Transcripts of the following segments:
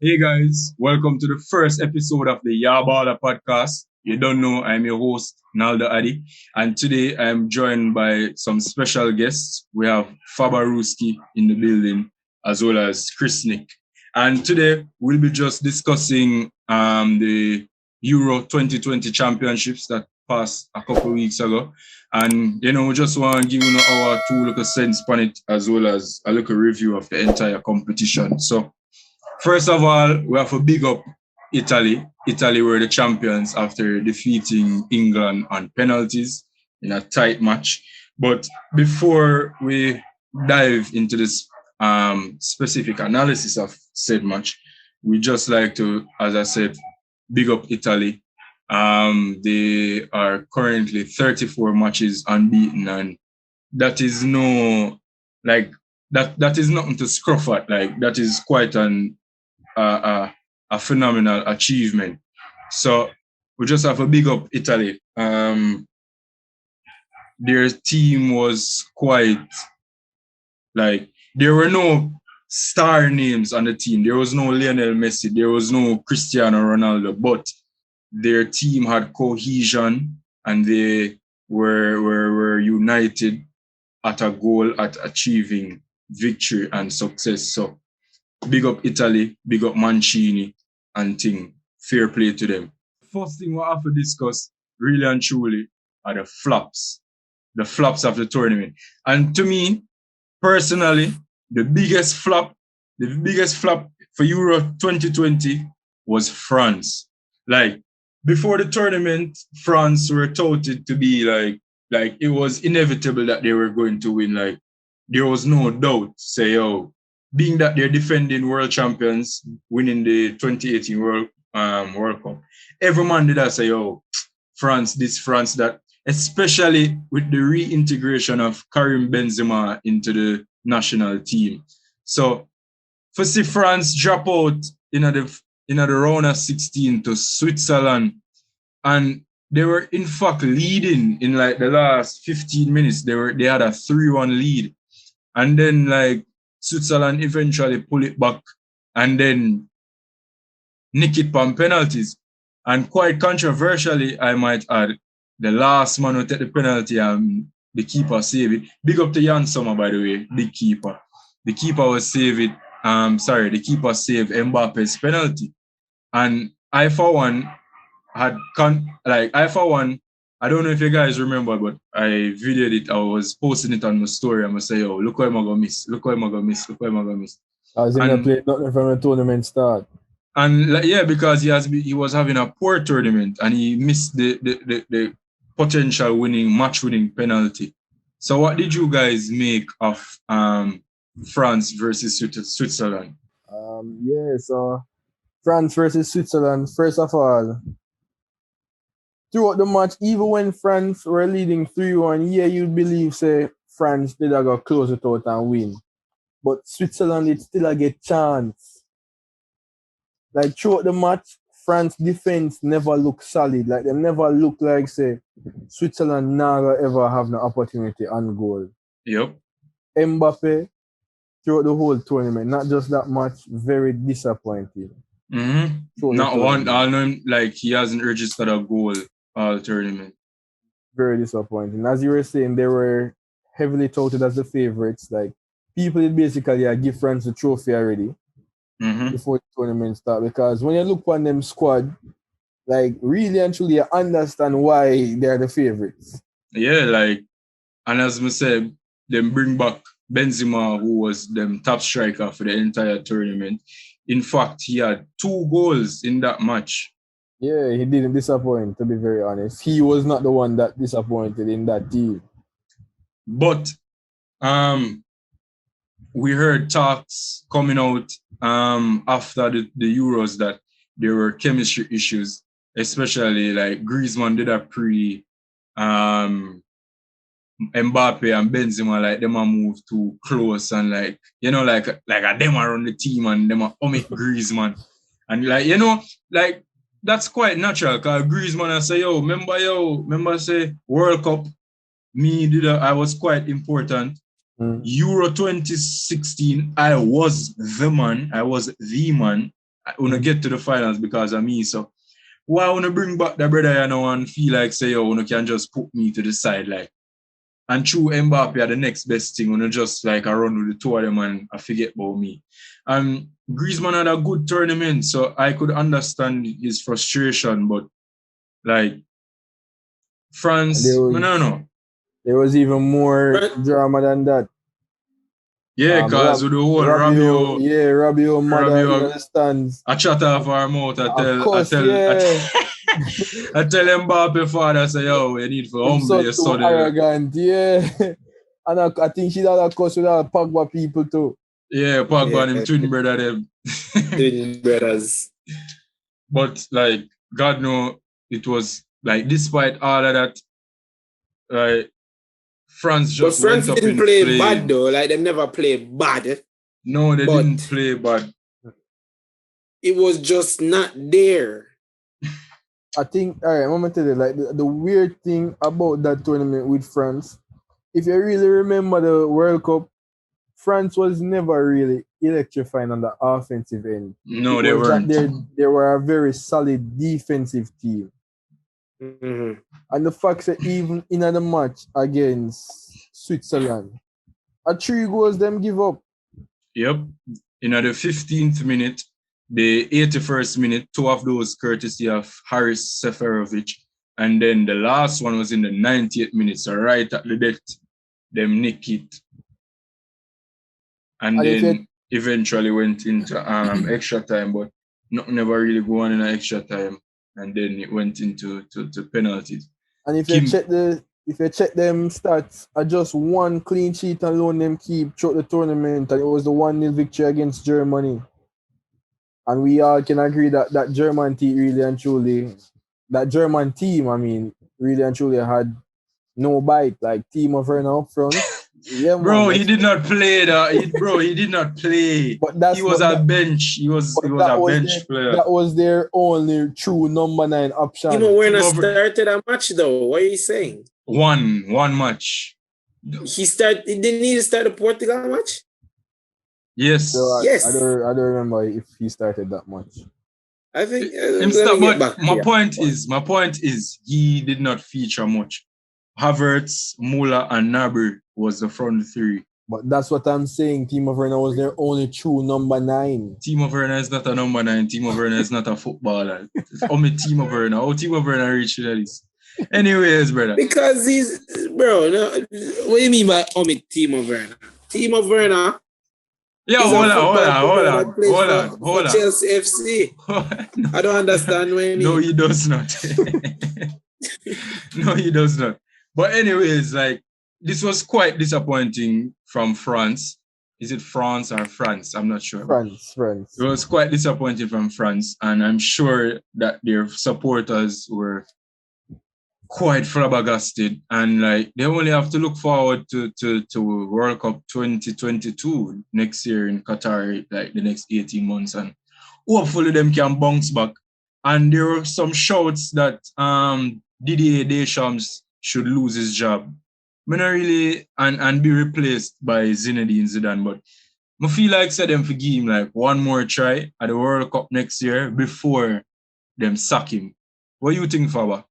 Hey guys, welcome to the first episode of the Yaa Balla podcast. You don't know, I'm your host, NALDO'S, and today I'm joined by some special guests. We have Faba in the building, as well as Chris Nick. And today we'll be just discussing the Euro 2020 championships that passed a couple of weeks ago. And, we just want to give our two little cents on it, as well as a little review of the entire competition. So, first of all, we have to big up Italy. Italy were the champions after defeating England on penalties in a tight match. But before we dive into this specific analysis of said match, we just like to, as I said, big up Italy. They are currently 34 matches unbeaten, and that is no like that is nothing to scruff at. Like that is quite a phenomenal achievement. So we just have a big up Italy. Their team was quite like there were no star names on the team. There was no Lionel Messi. There was no Cristiano Ronaldo. But their team had cohesion and they were united at a goal at achieving victory and success. So big up Italy, big up Mancini, and thing. Fair play to them. First thing we have to discuss, really and truly, are the flops of the tournament. And to me, personally, the biggest flop for Euro 2020 was France. Like before the tournament, France were touted to be like it was inevitable that they were going to win. Like there was no doubt. Say, oh, being that they're defending world champions, winning the 2018 World Cup, every man did I say, oh, France this, France that, especially with the reintegration of Karim Benzema into the national team. So for see France drop out in the round of 16 to Switzerland, and they were in fact leading in like the last 15 minutes. They had a 3-1 lead, and then like Switzerland eventually pull it back and then nick it on penalties. And quite controversially, I might add, the last man who take the penalty and the keeper save it. Big up to Jan Sommer, by the way, big keeper. The keeper was save it. The keeper saved Mbappe's penalty. And I for one I don't know if you guys remember, but I videoed it. I was posting it on my story. I'm gonna say, "Oh, look what I'm gonna miss! Look what I'm gonna miss! Look what I'm gonna miss!" I was in the And play nothing from the tournament start. yeah, because he was having a poor tournament and he missed the potential match winning penalty. So, what did you guys make of France versus Switzerland? So France versus Switzerland. First of all, throughout the match, even when France were leading 3-1, yeah, you'd believe say France did go close it out and win. But Switzerland did still get chance. Like throughout the match, France defense never looked solid. Like they never looked like say Switzerland never ever have no opportunity on goal. Yep. Mbappe throughout the whole tournament, not just that match, very disappointing. Not one. I know like he hasn't registered a goal all tournament. Very disappointing. As you were saying, they were heavily touted as the favorites. Like people did basically give France the trophy already before the tournament start. Because when you look on them squad, like really and truly, you understand why they're the favorites. Yeah, like, and as I said, them bring back Benzema, who was them top striker for the entire tournament. In fact, he had 2 goals in that match. Yeah, he didn't disappoint, to be very honest. He was not the one that disappointed in that team. But we heard talks coming out after the Euros that there were chemistry issues, especially like Griezmann did a Mbappe and Benzema, like them a move too close and like a them around the team and them a omit Griezmann. And like that's quite natural because Griezmann I say, remember say World Cup, I was quite important. Euro 2016, I was the man. wanna get to the finals because of me. So why I wanna bring back the brother, you know, and feel like say, yo, you can just put me to the side, like. And through Mbappe are the next best thing, when you just like I run with the two of them and I forget about me. Griezmann had a good tournament, so I could understand his frustration, but like France, I don't know. There was even more drama than that. Yeah, because with the whole Rabiot mother in Rabiot, the stands. I chat off our mouth. I tell Mbappe father, say, yo, you need to humble your son. Arrogant, yeah. And I think she's had a cuss with our Pogba people too. Yeah, Pogba and him twin brother them. Twin brothers. But like, God know, it was like, despite all of that, like, France just but France went up didn't in play play. bad though. Like, they never played bad. No, they didn't play bad. It was just not there. I think, all right, I'm going to tell you, like, the weird thing about that tournament with France, if you really remember the World Cup, France was never really electrifying on the offensive end. No, they weren't. They were a very solid defensive team. Mm-hmm. And the fact that even in the match against Switzerland, 3 goals them give up. Yep. In the 15th minute, the 81st minute, 2 of those courtesy of Haris Seferovic. And then the last one was in the 90th minute, so right at the death, them nick it. And then eventually went into extra time, but nothing never really go on in extra time. And then it went into penalties. And if you check them stats, just one clean sheet alone them keep throughout the tournament, and it was the 1-0 victory against Germany. And we all can agree that German team really and truly had no bite, like Timo Werner up front. Yeah, bro, he did not play that. He did not play. He was a bench. He was a bench player. That was their only true number 9 option. Timo Werner started a match though. What are you saying? One match. Didn't he start the Portugal match? Yes. So yes. I don't remember if he started that much. I think my point is he did not feature much. Havertz, Muller, and Gnabry was the front 3. But that's what I'm saying. Timo Werner was their only true number 9. Timo Werner is not a number 9. Timo Werner is not a footballer. It's only Timo Werner. How Timo Werner reached this? Anyways, brother. Because he's... Bro, no, what do you mean by Timo Werner? Timo Werner... Yeah, hold on. Chelsea FC. I don't understand when No, he does not. No, he does not. But anyways, like, this was quite disappointing from France. Is it France or France? I'm not sure. France. It was quite disappointing from France, and I'm sure that their supporters were quite flabbergasted, and like they only have to look forward to World Cup 2022 next year in Qatar, like the next 18 months, and hopefully them can bounce back. And there were some shouts that Didier Deschamps should lose his job. I not really and be replaced by Zinedine Zidane, but I feel like said them for give him like one more try at the World Cup next year before them sack him. What do you think, Faba?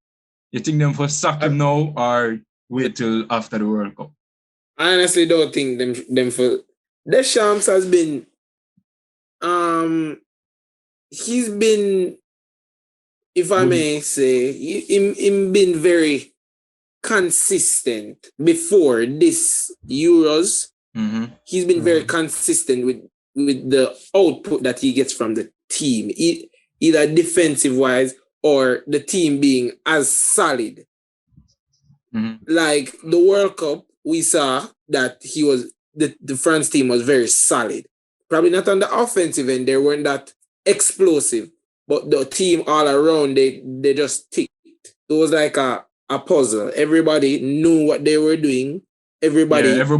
You think them for sack him now or wait till after the World Cup? I honestly don't think them for... Deschamps has been... he's been, if I may say, him been very consistent before this Euros. Mm-hmm. He's been very consistent with the output that he gets from the team, either defensive-wise or the team being as solid. Mm-hmm. Like the World Cup, we saw that he was the France team was very solid. Probably not on the offensive end, they weren't that explosive, but the team all around they just ticked. It was like a puzzle. Everybody knew what they were doing. Everybody did have a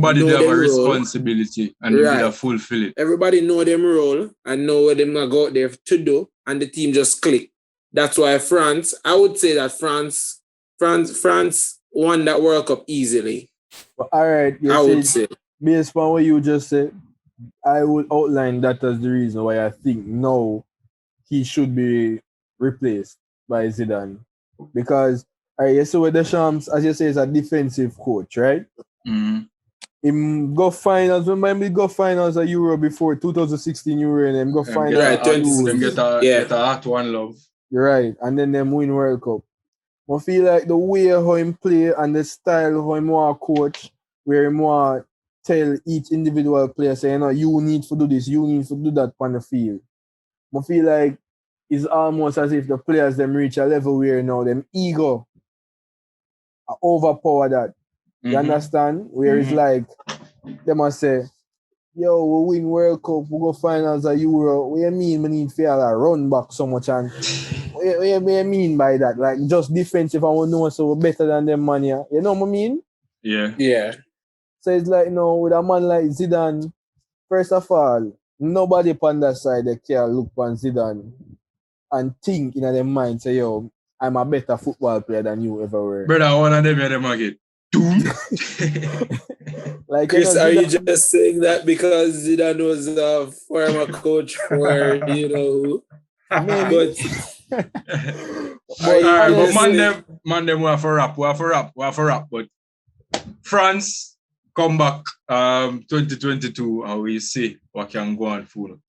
responsibility and they did fulfill it. Everybody know them role and know what they're going to go out there to do, and the team just clicked. That's why France, I would say that France won that World Cup easily. Well, all right, I would say. Based on what you just said, I would outline that as the reason why I think now he should be replaced by Zidane. Because so with Deschamps, as you say, is a defensive coach, right? Mm-hmm. Him go finals. Remember, he go finals a Euro before 2016 Euro, and him go finals. Right, Them get a hot one, love. You're right, and then them win World Cup. I feel like the way how him play and the style how him want coach, where him want tell each individual player, say, you need to do this, you need to do that on the field. I feel like it's almost as if the players them reach a level where now them ego overpower that. You understand? Where it's like they must say, yo, we win World Cup, we go finals a Euro. What you mean we need to run back so much? And what you mean by that? Like just defensive and we know so we're better than them man here. You know what I mean? Yeah. Yeah. So it's like, with a man like Zidane, first of all, nobody on that side they can look on Zidane and think in their mind, say, yo, I'm a better football player than you ever were. Brother, one of them again. Like, Chris, are you just saying that because Zidane was a former coach for, Maybe. But man them we have a rap. But France come back 2022 and we see what can go on for.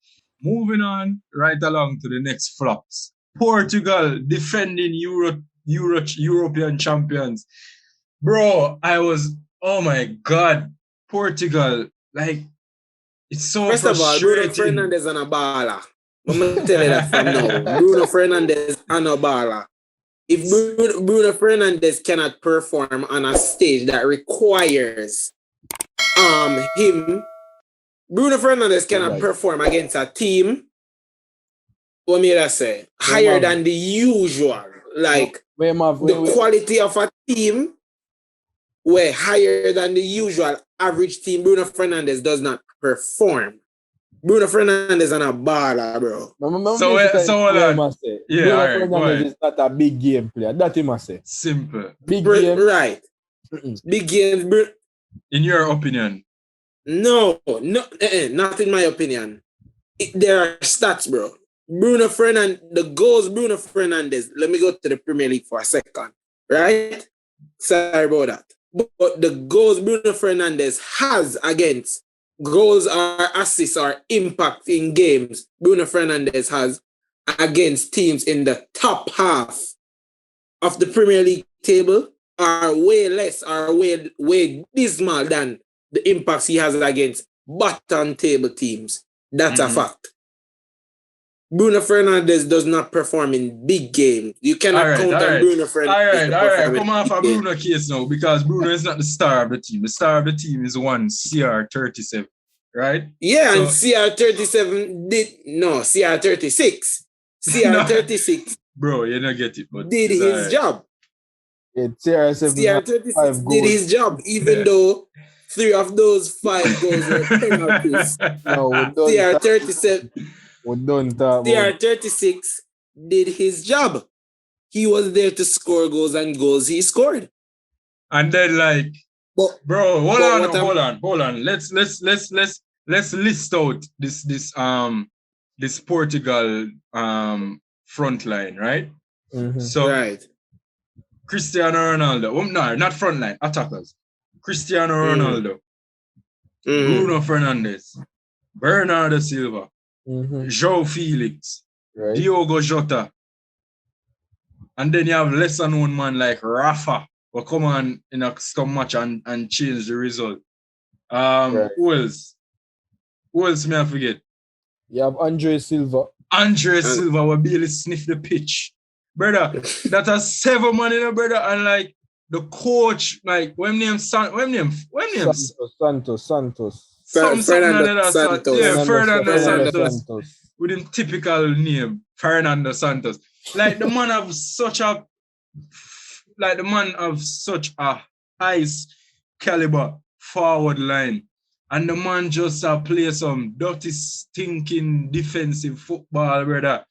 Moving on right along to the next flops. Portugal defending European champions. Bro, oh my God, Portugal, like, it's so First frustrating. First of all, Bruno Fernandes and a Balla. I'm going to tell you that from now. Bruno Fernandes and a Balla. If Bruno Fernandes cannot perform on a stage that requires him, Bruno Fernandes cannot perform against a team, what may I say, higher than the usual. Like, the quality of a team were higher than the usual average team. Bruno Fernandes does not perform. Bruno Fernandes and a Balla, bro. So yeah, Bruno Fernandes is not a big game player. That he must say. Simple. Big game. Right. Big games, bro. In your opinion? No, not in my opinion. There are stats, bro. The goals Bruno Fernandes, let me go to the Premier League for a second, right? Sorry about that. But the goals Bruno Fernandes has against goals or assists or impact in games Bruno Fernandes has against teams in the top half of the Premier League table are way less or way dismal than the impacts he has against bottom table teams. That's a fact. Bruno Fernandes does not perform in big games. You cannot count on Bruno Fernandes. All right. Come off a Bruno case now because Bruno is not the star of the team. The star of the team is one CR37, right? Yeah, and CR37 CR36. CR36. Bro, you don't get it, but did his job. Yeah, CR36 did his job, even though 3 of those 5 goals were penalties. CR37. CR36 did his job. He was there to score goals and goals he scored. And then hold on. Let's list out this Portugal front line, right? So right. Cristiano Ronaldo. No, not front line, attackers. Cristiano Ronaldo. Bruno Fernandes. Bernardo Silva. João Felix, Diogo Jota, and then you have lesser known man like Rafa will come on in a scum match and change the result. Who else? Who else may I forget? You have Andre Silva. Silva will barely sniff the pitch. Brother, that has 7 man in a brother, and the coach, Santos. Fernando Santos. With him typical name, Fernando Santos. The man of such a high caliber forward line. And the man just play some dirty, stinking defensive football, brother.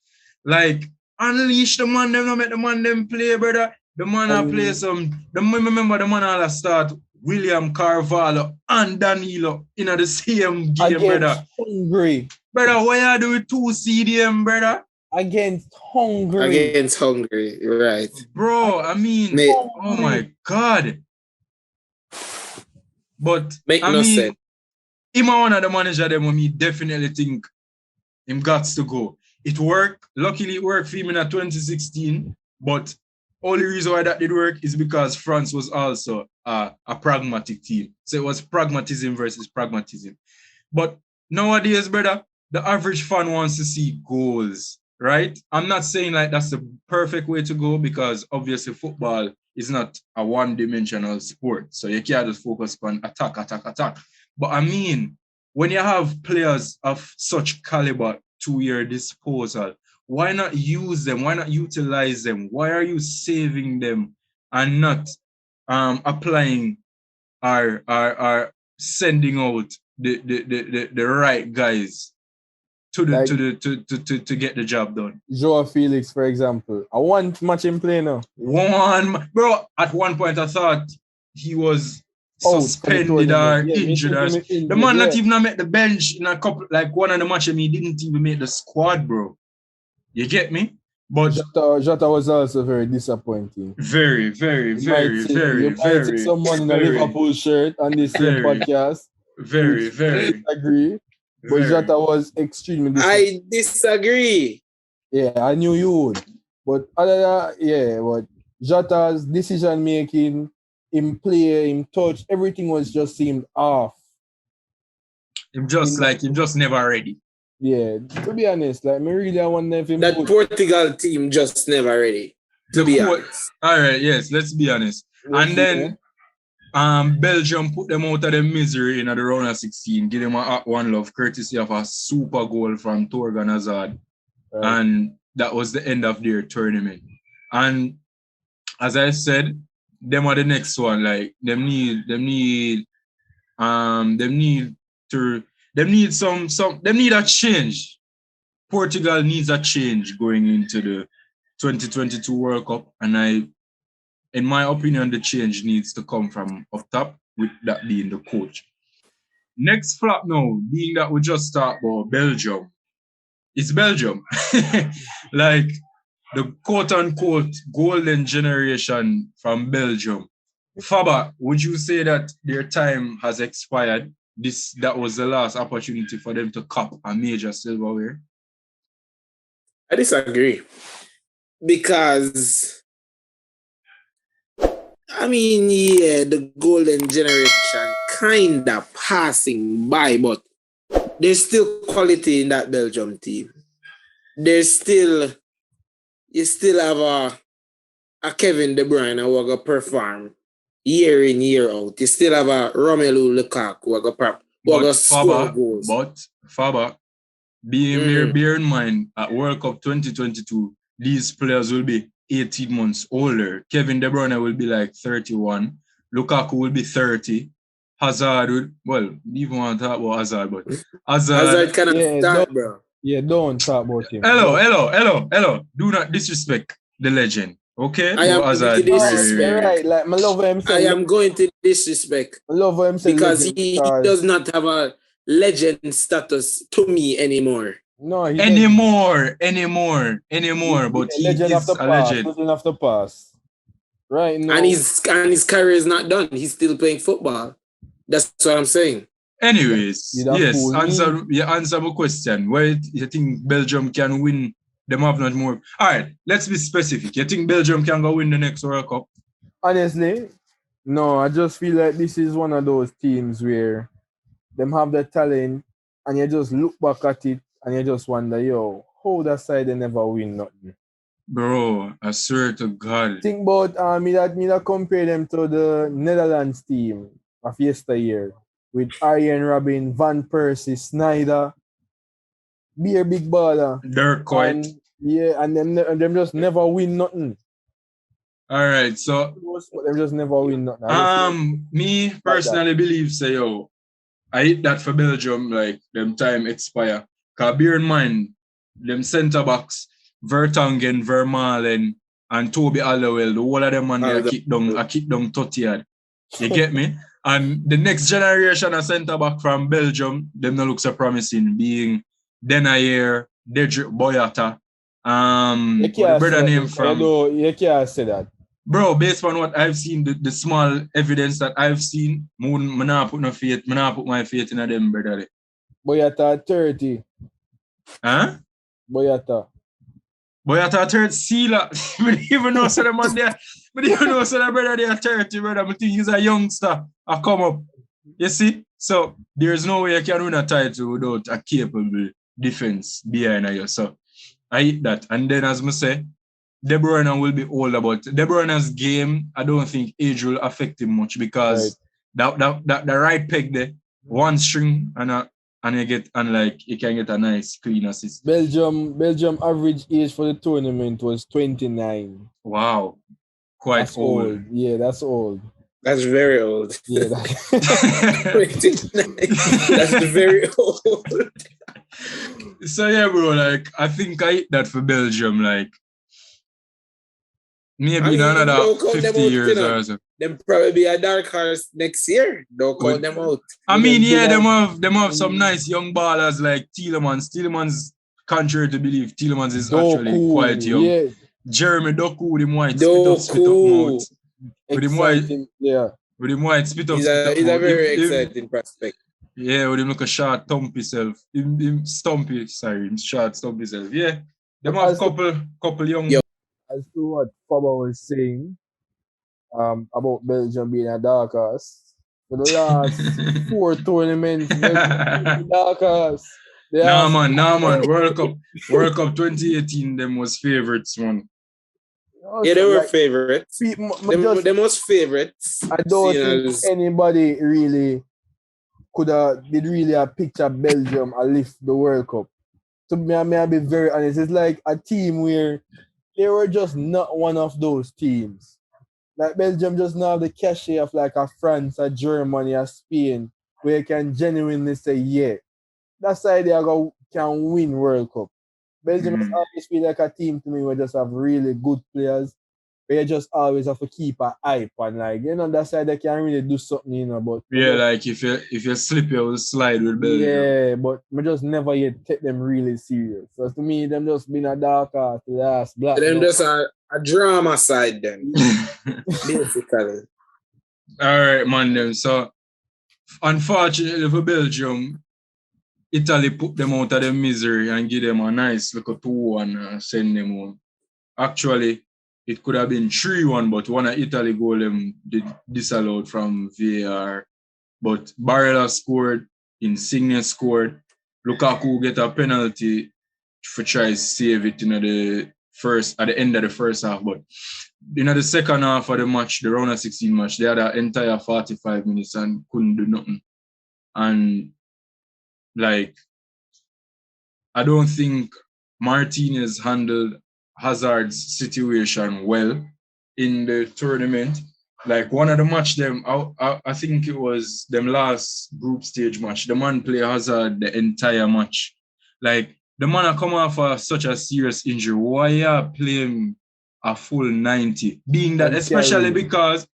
Unleash the man, them not make the man them play, brother. The man play some. Remember the man all start William Carvalho and Danilo in the same game, brother. Hungry. Brother, what you do with 2 CDM, brother? against Hungary. Against Hungary, right. Bro, I mean, oh my God. But, Make I no mean, sense. him and one of the manager them when me definitely think him got to go. It worked. Luckily, it worked for him in 2016. But only reason why that did work is because France was also a pragmatic team. So it was pragmatism versus pragmatism. But nowadays, brother, the average fan wants to see goals, right? I'm not saying like that's the perfect way to go because obviously football is not a one-dimensional sport. So you can't just focus on attack. But I mean, when you have players of such caliber to your disposal, why not use them? Why not utilize them? Why are you saving them and not applying or sending out the right guys to get the job done? Joao Felix, for example. I want match him play now. Bro, at one point I thought he was suspended or injured. The man not even made the bench in a couple, like one of the matches, he didn't even make the squad, bro. You get me? But Jota was also very disappointing. Very. You might see someone in a Liverpool shirt on this same podcast. Very. Disagree. But Jota was extremely disappointing. I disagree. Yeah, I knew you would. But other than that, but Jota's decision making, him play, him touch, everything was just seemed off. Him just never ready. Yeah, to be honest, like me really I want them. That Portugal team just never ready. To be honest. All right, yes, let's be honest. And then Belgium put them out of the misery in the round of 16, give them a 1 love courtesy of a super goal from Thorgan Hazard. Right. And that was the end of their tournament. And as I said, them are the next one. Like them need a change. Portugal needs a change going into the 2022 World Cup. And in my opinion, the change needs to come from up top, with that being the coach. Next flop now, being that we just talked about Belgium. It's Belgium. Like the quote-unquote golden generation from Belgium. Faba, would you say that their time has expired? That was the last opportunity for them to cop a major silverware? I disagree. Because I mean, yeah, the golden generation kind of passing by, but there's still quality in that Belgium team. You still have a Kevin De Bruyne who will go perform year in, year out. You still have a Romelu Lukaku who will go score goals. But Faba, bear in mind, at World Cup 2022, these players will be 18 months older. Kevin De Bruyne will be like 31. Lukaku will be 30. Hazard would, even want to talk about Hazard, but Hazard cannot start, bro. Yeah, don't talk about him. Hello. Do not disrespect the legend, okay? I am going to disrespect. Right, like, I love him. I am going to disrespect. I love him because he does not have a legend status to me anymore. No, anymore. But he is a legend. Legend of the past. Right now. And his career is not done. He's still playing football. That's what I'm saying. Anyways, yes, answer my question. Why you think Belgium can win? Them have not more. All right, let's be specific. You think Belgium can go win the next World Cup? Honestly, no. I just feel like this is one of those teams where them have the talent and you just look back at it and you just wonder, how that side they never win nothing. Bro, I swear to God. Think about me that compare them to the Netherlands team of yesteryear with Arjen Robben, Van Persie, Sneijder, Beer Big Balla. They're quite. And them just never win nothing. All right, so them just never win nothing. Me personally believe I hit that for Belgium, like them time expire. Cause bear in mind, them centre backs, Vertonghen, Vermaelen, and Toby Alderweireld, the whole of them man I kick down 30 yard. You get me? And the next generation of centre back from Belgium, them no look so promising, being Denayer, Dedrick Boyata, You What the can't say brother that. name from? You can't say that. Bro, based on what I've seen, the small evidence that I've seen, I not put no faith, I not put my faith in them, brother. Boyata 30. Huh? Boyata. Boyata 30 sealer. I don't even know so the man there. I don't even know so the brother there 30, brother. I think he's a youngster. I come up. You see? So there's no way you can win a title without a capable defense behind you. So I hit that. And then as I say, De Bruyne will be older, but De Bruyne's game, I don't think age will affect him much because the right peg there, one string and you get you can get a nice clean assist. Belgium average age for the tournament was 29. Wow. Quite that's old. Yeah, that's old. That's very old. Yeah, that's very old. So yeah, bro, I think I hit that for Belgium, maybe in another 50 years or so. Them probably be a dark horse next year. Don't count them out. I mean, yeah, them have some nice young ballers like Tielemans. Tielemans, contrary to belief, Tielemans is actually quite young. Yeah. Jeremy Doku with him white spit up mouth. With him white spit up He's a very exciting prospect. Yeah, with him look a short stumpy self. Him stumpy self. Yeah. Them have couple young. As to what Faba was saying about Belgium being a dark horse, for the last 4 tournaments, dark horse. Nah, man. World Cup 2018, them was favorites, man. Yeah, they were favorites. Them was favorites. I don't think anybody really did really picture Belgium and lift the World Cup. So may I be very honest, it's like a team where they were just not one of those teams. Like Belgium just now have the cachet of like a France, a Germany, a Spain, where you can genuinely say, yeah, that's how they can win World Cup. Belgium has always been like a team to me where just have really good players, but you just always have to keep an hype and that's how they can really do something, but if you slip, you will slide with Belgium. Yeah, but we just never yet take them really serious. So to me, them just been a dark horse, last black. Them just a drama side then. Basically. Alright, man, then. So unfortunately for Belgium, Italy put them out of their misery and give them a nice little 2-1 and send them home. Actually, it could have been 3-1, but one of Italy goal them did disallowed from VAR. But Barella scored, Insigne scored, Lukaku get a penalty for try to save it at the end of the first half. But in the second half of the match, the round of 16 match, they had an entire 45 minutes and couldn't do nothing. And I don't think Martinez handled Hazard's situation well in the tournament. One of the match I think it was them last group stage match. The man play Hazard the entire match. The man come off such a serious injury. Why you play him a full 90? Being that especially because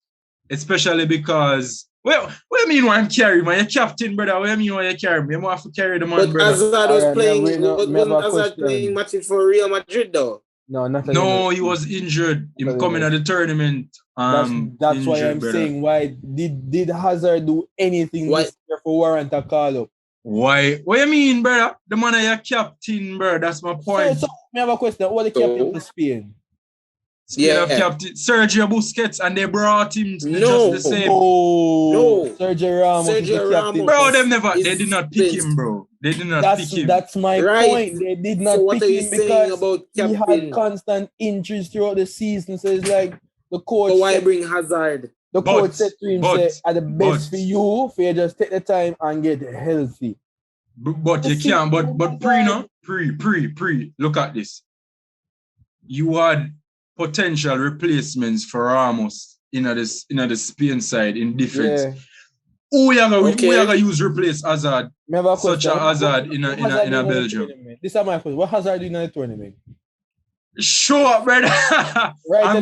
well, what do you mean why I'm carrying, man? You're captain, brother. What do you mean why you carry me? You have to carry the man, but brother. Hazard was playing matches for Real Madrid, though. No, he was injured. Him coming at the tournament. That's injured, why I'm saying, why did Hazard do anything this year for warrant a call up? Why? What you mean, brother? The man is your captain, brother. That's my point. So I have a question. What the captain for Spain? Captain Sergio Busquets, and they brought him just the same. No. Sergio Ramos. Bro, they did not pick him, bro. They did not pick him. That's my point. They did not pick him because he had constant injuries throughout the season. So it's like the coach. So why bring Hazard? The coach said to him, "At the best for you just take the time and get healthy." But you can't. But pre. Look at this. You had potential replacements for Ramos in the Spain side in defense. Yeah. Who you gonna use replace Hazard? Such a Hazard in a Belgium. This is my question. What Hazard doing in the tournament? Show up, brother. Right,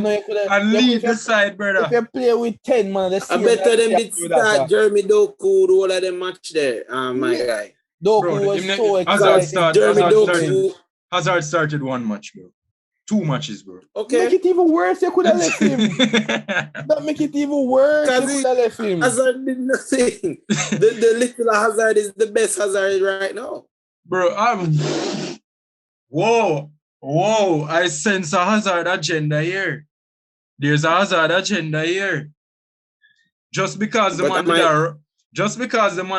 and lead the side, brother. If you play with 10 man, I better than bit start Jeremy Doku do all of them match there. My guy. Doku was so excited. Jeremy Doku. Hazard started 1 match, bro. 2 matches, bro. Okay. Make it even worse, you could have left him. That make it even worse, you could have left him. Hazard did nothing. the little Hazard is the best Hazard right now. Bro, Whoa, I sense a Hazard agenda here. There's a Hazard agenda here. Just because the man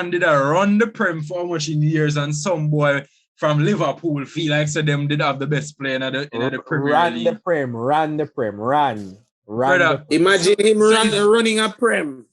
did a run the Prem for how much in years, and some boy from Liverpool feel like so them did have the best player in the Premier League. Ran the Prem. Imagine him running a Prem.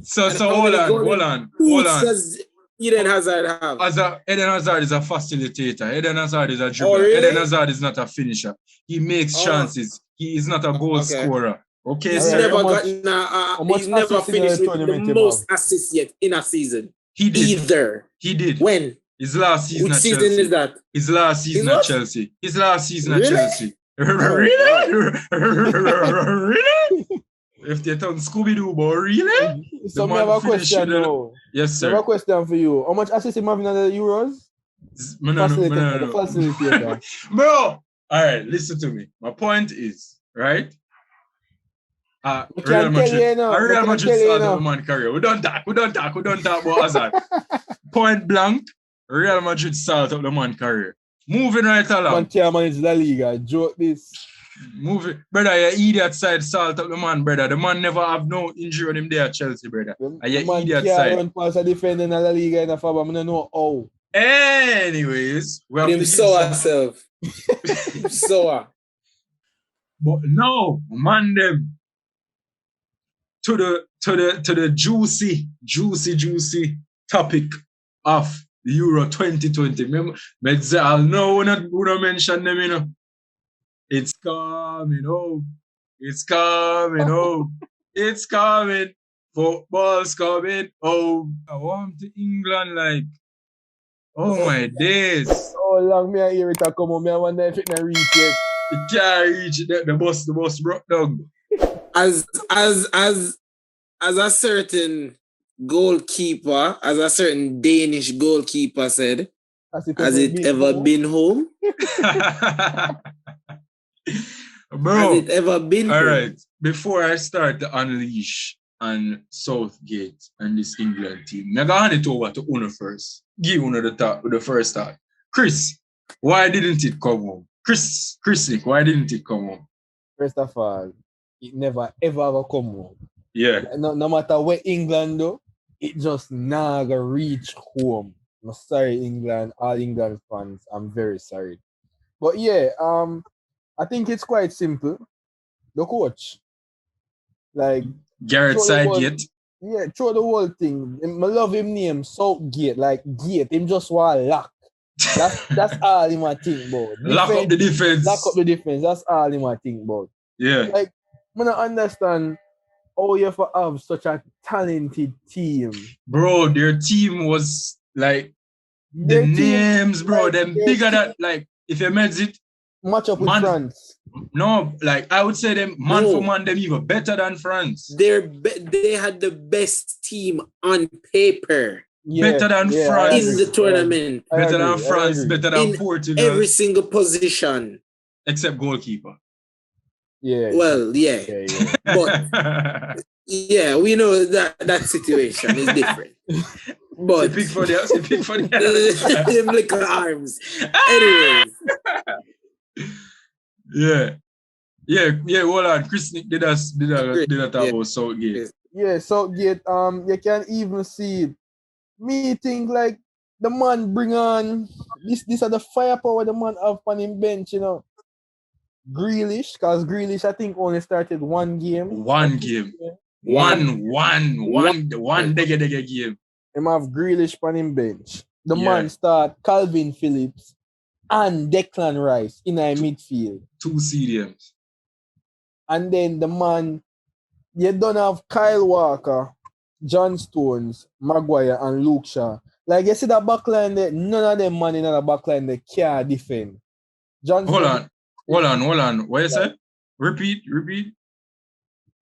So hold on. Does Eden Hazard have? Eden Hazard is a facilitator. Eden Hazard is a dribbler. Oh, really? Eden Hazard is not a finisher. He makes chances. He is not a goal scorer. Okay, he's sir. He's never finished with the most assists yet in a season. He did. Either. He did. When? His last season at season Chelsea. Is that? His last season at Chelsea. His last season at Chelsea. Really? Really? If they turn Scooby-Doo, but really? So I have a question now. Yes, sir. I have a question for you. How much assists him having in the Euros? No. Bro, all right, listen to me. My point is, right? Real Madrid start of the man career. We don't talk about Hazard. Point blank, Real Madrid start of the man career. Moving right along. Man can't manage La Liga. Joke this. Moving, brother, you idiot side salt up the man, brother. The man never have no injury on him there at Chelsea, brother. The man can't run past a defender in La Liga in a Faba. I don't know how. Anyways, we have him sour ourselves. Sour. But no, man, them to the juicy topic of the Euro 2020. I'll know when I mention them, you know. It's coming home. It's coming home. It's coming. Football's coming home. I want to England like, oh my days. Oh, long me I hear it come on. Me I wonder if it can reach it. It can't reach it. The bus broke down. As a certain goalkeeper, as a certain Danish goalkeeper said, has it ever been home? Bro, has it ever been all home? Right, before I start to unleash on Southgate and this England team, I'm going to hand it over to Uno first. Give Uno the first thought. Chris, why didn't it come home? Chris Nick, why didn't it come home? First of all, it never ever come home. Yeah. No matter where England do, it just never reach home. I'm sorry, England, all England fans. I'm very sorry. But yeah, I think it's quite simple. The coach. Like Gareth Southgate. Yeah, throw the whole thing. I love him name Southgate. Like Gate. Him just want lock. That's all him I think about. Lock up the defense. Lock up the defense. That's all him I think about. Yeah. Like, I don't understand how you have such a talented team. Bro, their team was like the names, bro. Them bigger than like if you met it. Match up with France. No, like I would say them for man, them even better than France. They had the best team on paper. Yeah, better than France in the tournament. Better than France, better than Portugal. Every single position. Except goalkeeper. Yeah. Well, yeah. But yeah, we know that situation is different. But pick for the them little arms. Anyways. Yeah. Hold on. Chris Nick did that talk about Southgate. Yeah, Southgate. You can even see it. Me think like the man bring on this are the firepower the man have on him bench, you know. Grealish, because Grealish I think only started one game. One dege game. Him have Grealish on him bench. The man start Calvin Phillips and Declan Rice in a midfield. 2 CDMs. And then the man, you don't have Kyle Walker, John Stones, Maguire, and Luke Shaw. Like you see that backline there, none of them man in the backline they can't defend. Hold on. What you said? Repeat.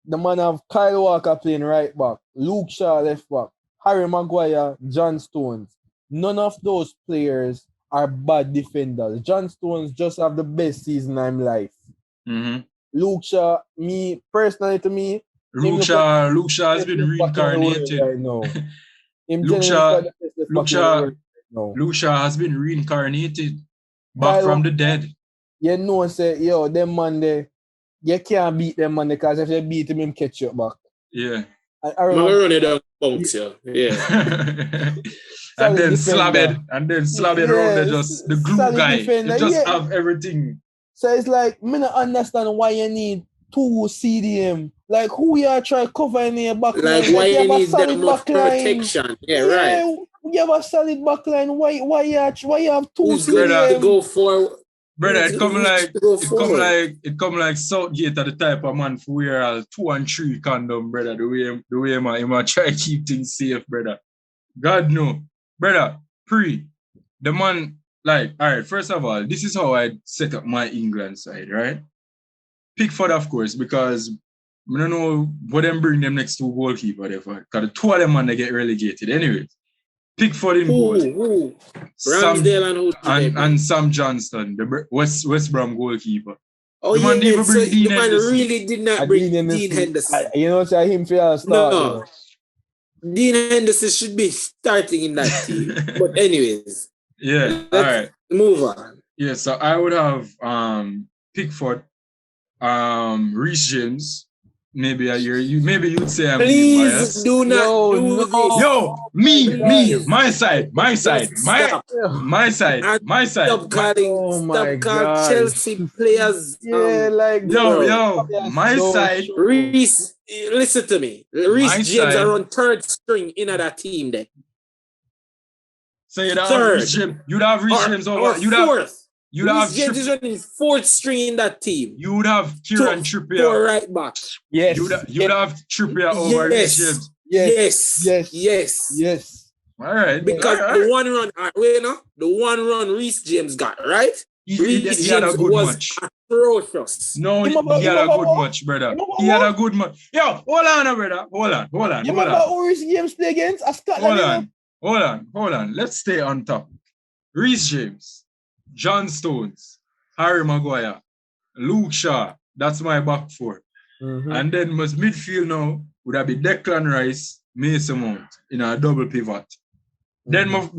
The man have Kyle Walker playing right back, Luke Shaw left back, Harry Maguire, John Stones. None of those players are bad defenders. John Stones just have the best season in life. Mm-hmm. Luke Shaw, personally to me, Luke Shaw has been reincarnated. Right now. Luke Shaw has been reincarnated back from the dead. You know, say, yo, them man there, you can't beat them man because if you beat him catch you back. Yeah. I run it down bunks, yeah. and then slab it around there, just the glue guy. You just have everything. So it's like, me not understand why you need 2 CDM. Like, who you are trying to cover in your back line? Like, why you need that much protection? Yeah, right. You have a solid back line. Why you have 2 Who's CDM? To go for? Brother, it come like Southgate are the type of man for wear a 2 and 3 condom, brother. The way man try to keep things safe, brother. God no. Brother, the man, like, all right, first of all, this is how I set up my England side, right? Pickford, of course, because I don't know what them bring them next to goalkeeper, whatever. Because the 2 of them man they get relegated. Anyways. Pickford in goal. Ramsdale and Sam Johnston, the West Brom goalkeeper. Oh, the man really did not bring Dean Henderson. You know, say him for start. No. Dean Henderson should be starting in that team. But anyways. Yeah, all right. Move on. Yeah, so I would have Pickford, Reece James. Maybe you'd say I'm being biased. Please do not do this. Yo, me, my side. Stop calling Chelsea players. Yeah, my side. Reece, listen to me. Reece James are on 3rd string in that team then. So you'd have Reece James. You'd have Reece James over. You'd have 4th. Reece James is running 4th string in that team. You would have Kieran Trippier. 4 right back. Yes. You'd have Trippier over Reece James. Yes. All right. Because the one run, Reece James got, right? He had a good match. Atrocious. No, he had a good match, brother. He had a good match. Yo, hold on, brother. Hold on. You remember who Reece James play against? Hold on. Let's stay on top. Reece James, John Stones, Harry Maguire, Luke Shaw. That's my back 4. Mm-hmm. And then my midfield now would have been Declan Rice, Mason Mount in a double pivot. Mm-hmm. Then my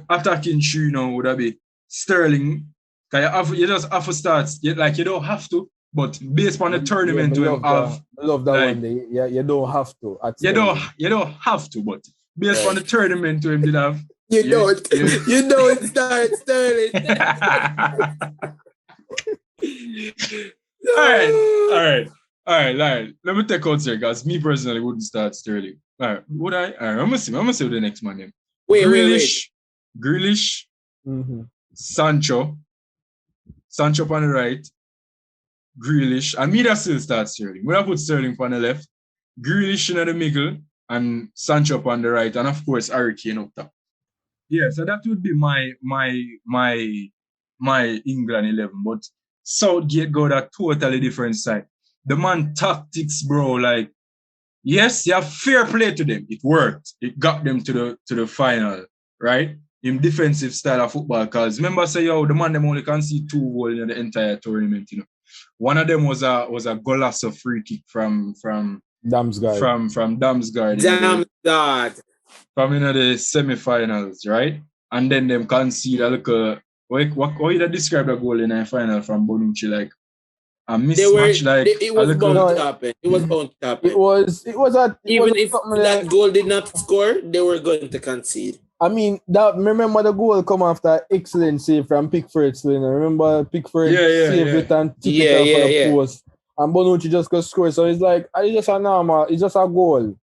attacking 3 now would have been Sterling. You just have to start. You don't have to, but based on the tournament, I love that one day. Yeah, you don't have to. You don't have to, but based on the tournament, we did have. You don't start Sterling. All right. Let me take out here, guys. Me personally wouldn't start Sterling. All right, would I? All right, I'm gonna see who the next man name. Wait. Grealish. Mm-hmm. Sancho on the right. Grealish. And me that still start Sterling. When I put Sterling on the left, Grealish in the middle, and Sancho on the right, and of course Harry Kane up top. Yeah, so that would be my England 11, but Southgate got a totally different side. The man tactics, bro, like, yes, you have fair play to them. It worked. It got them to the final, right? In defensive style of football, because remember, say, the man them only can see 2 goals in the entire tournament, One of them was a golazo free kick from Damsgaard. From Damsgaard. Damsgaard. From the semi-finals, right? And then them concede a little. How you describe the goal in the final from Bonucci? Like a mismatch, it was bound to happen. It was bound to happen. Even if that goal did not score, they were going to concede. I mean, remember the goal come after excellent save from Pickford. So, remember Pickford saved it and took it out for the post. And Bonucci just got score. So it's like, it's just a normal, it's just a goal.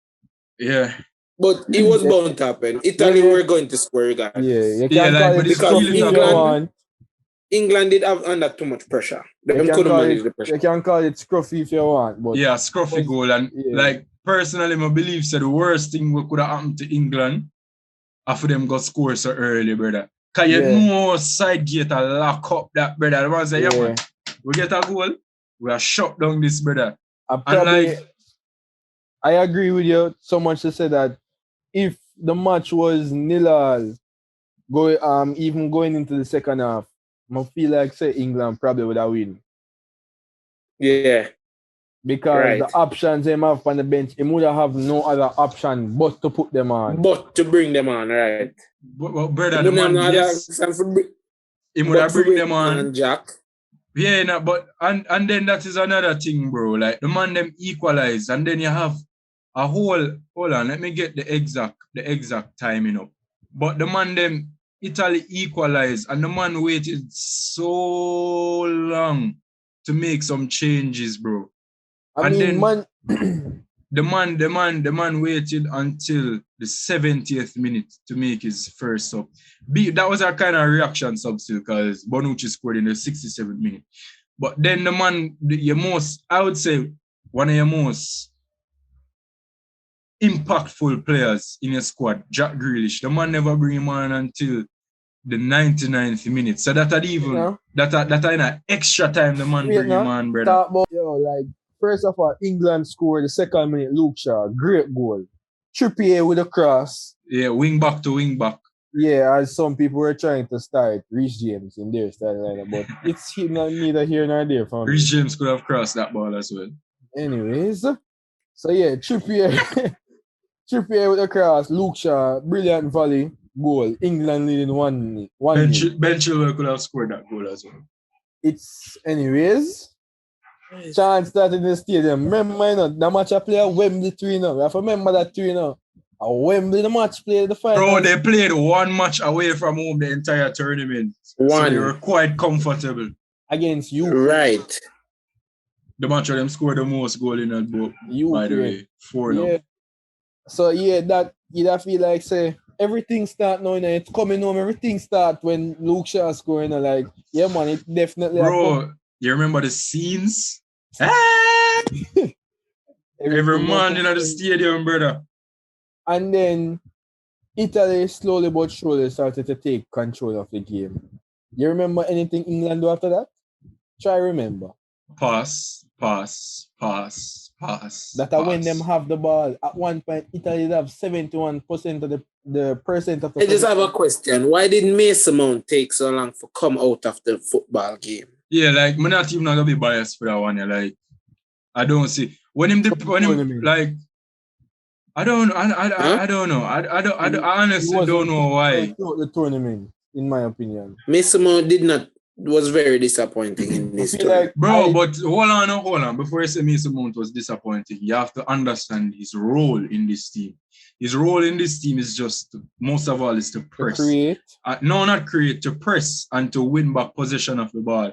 Yeah. But it was bound to happen. Italy were going to score, guys. Yeah, you can't call it because England did have under too much pressure. They couldn't manage the pressure. You can call it scruffy if you want. But yeah, scruffy goal. And like, personally, I believe the worst thing what could have happened to England after them got scored so early, brother. Because you know Southgate a lock up that, brother. The man say, man, we get a goal, we are shut down this, brother. I agree with you so much to say that if the match was 0-0, even going into the second half, I feel like say England probably would have win. Yeah. Because the Right. options them have on the bench, he would have no other option but to put them on. But to bring them on, right? But brother, He the man, yes, he would have bring them on. Jack. Yeah, no, but and then that is another thing, bro. Like the man them equalize, and then you have a whole. Hold on, let me get the exact timing up. But the man them Italy equalize, and the man waited so long to make some changes, bro. I And mean, then man, the man waited until the 70th minute to make his first sub. That was our kind of reaction sub still, because Bonucci scored in the 67th minute. But then the man, I would say, one of your most impactful players in your squad, Jack Grealish, the man never bring him on until the 99th minute. So that had even, that in an extra time the man bring him on, brother. Talk about, like, first of all, England scored the second minute, Luke Shaw, great goal. Trippier with a cross. Yeah, wing back to wing back. Yeah, as some people were trying to start Reece James in their style lineup, but it's neither here nor there for me. Reece James could have crossed that ball as well. Anyways, so yeah, Trippier with a cross, Luke Shaw, brilliant volley, goal. England leading 1-0. Ben Chilwell could have scored that goal as well. It's anyways. Chance that in the stadium. Remember, the match I play at Wembley 3-0. I have to remember that 3-0. At Wembley, the match played the final. Bro, they played one match away from home the entire tournament. So they were quite comfortable. Against you. Right. The match of them scored the most goal in that book, by the way. 4-0. Yeah. So, yeah, that you'd feel like, say, everything start now, it's coming home, everything start when Luke Shaw scoring, like, yeah, man, it definitely. Bro, you remember the scenes? Every morning at the stadium, brother. And then Italy slowly but surely started to take control of the game. You remember anything England do after that? Try remember. Pass. When them have the ball. At one point, Italy have 71% of the percent of the. I just have a question. Why did Mason Mount take so long to come out of the football game? Yeah, like, I'm not even gonna be biased for that one. Yeah. Like, I don't see when him like. I don't know. I honestly don't know why. The tournament, in my opinion. Mason Mount was very disappointing in this tournament. But hold on. Before I say Mason Mount was disappointing, you have to understand his role in this team. His role in this team is just, most of all, is to press. To create? No, not create, to press and to win back possession of the ball.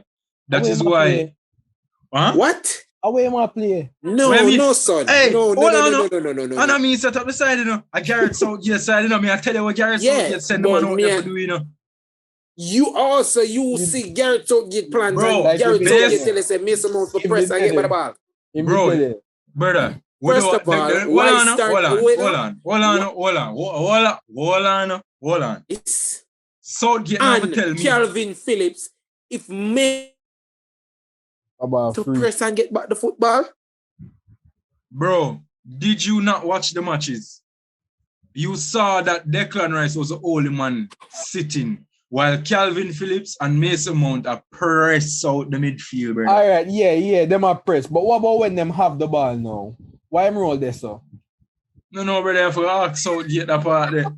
That is why. Huh? What? Away my play. No, son. Hey, no. And I mean, set up the side, you know. A Garrett Southgate side, you know. I tell you what Garrett Southgate send the man out there to do, you know. You see Garrett Southgate plans, bro, and Garrett Southgate tell us Mason Mount for press and get by the ball. Bro, brother. First of all, hold on. It's Southgate never tell me. Calvin Phillips, if to press and get back the football. Bro, did you not watch the matches? You saw that Declan Rice was the only man sitting while Calvin Phillips and Mason Mount are press out the midfield, bro. All right, yeah, them are press. But what about when them have the ball now? Why am I roll there, so? No, brother, I forgot Southgate that part there.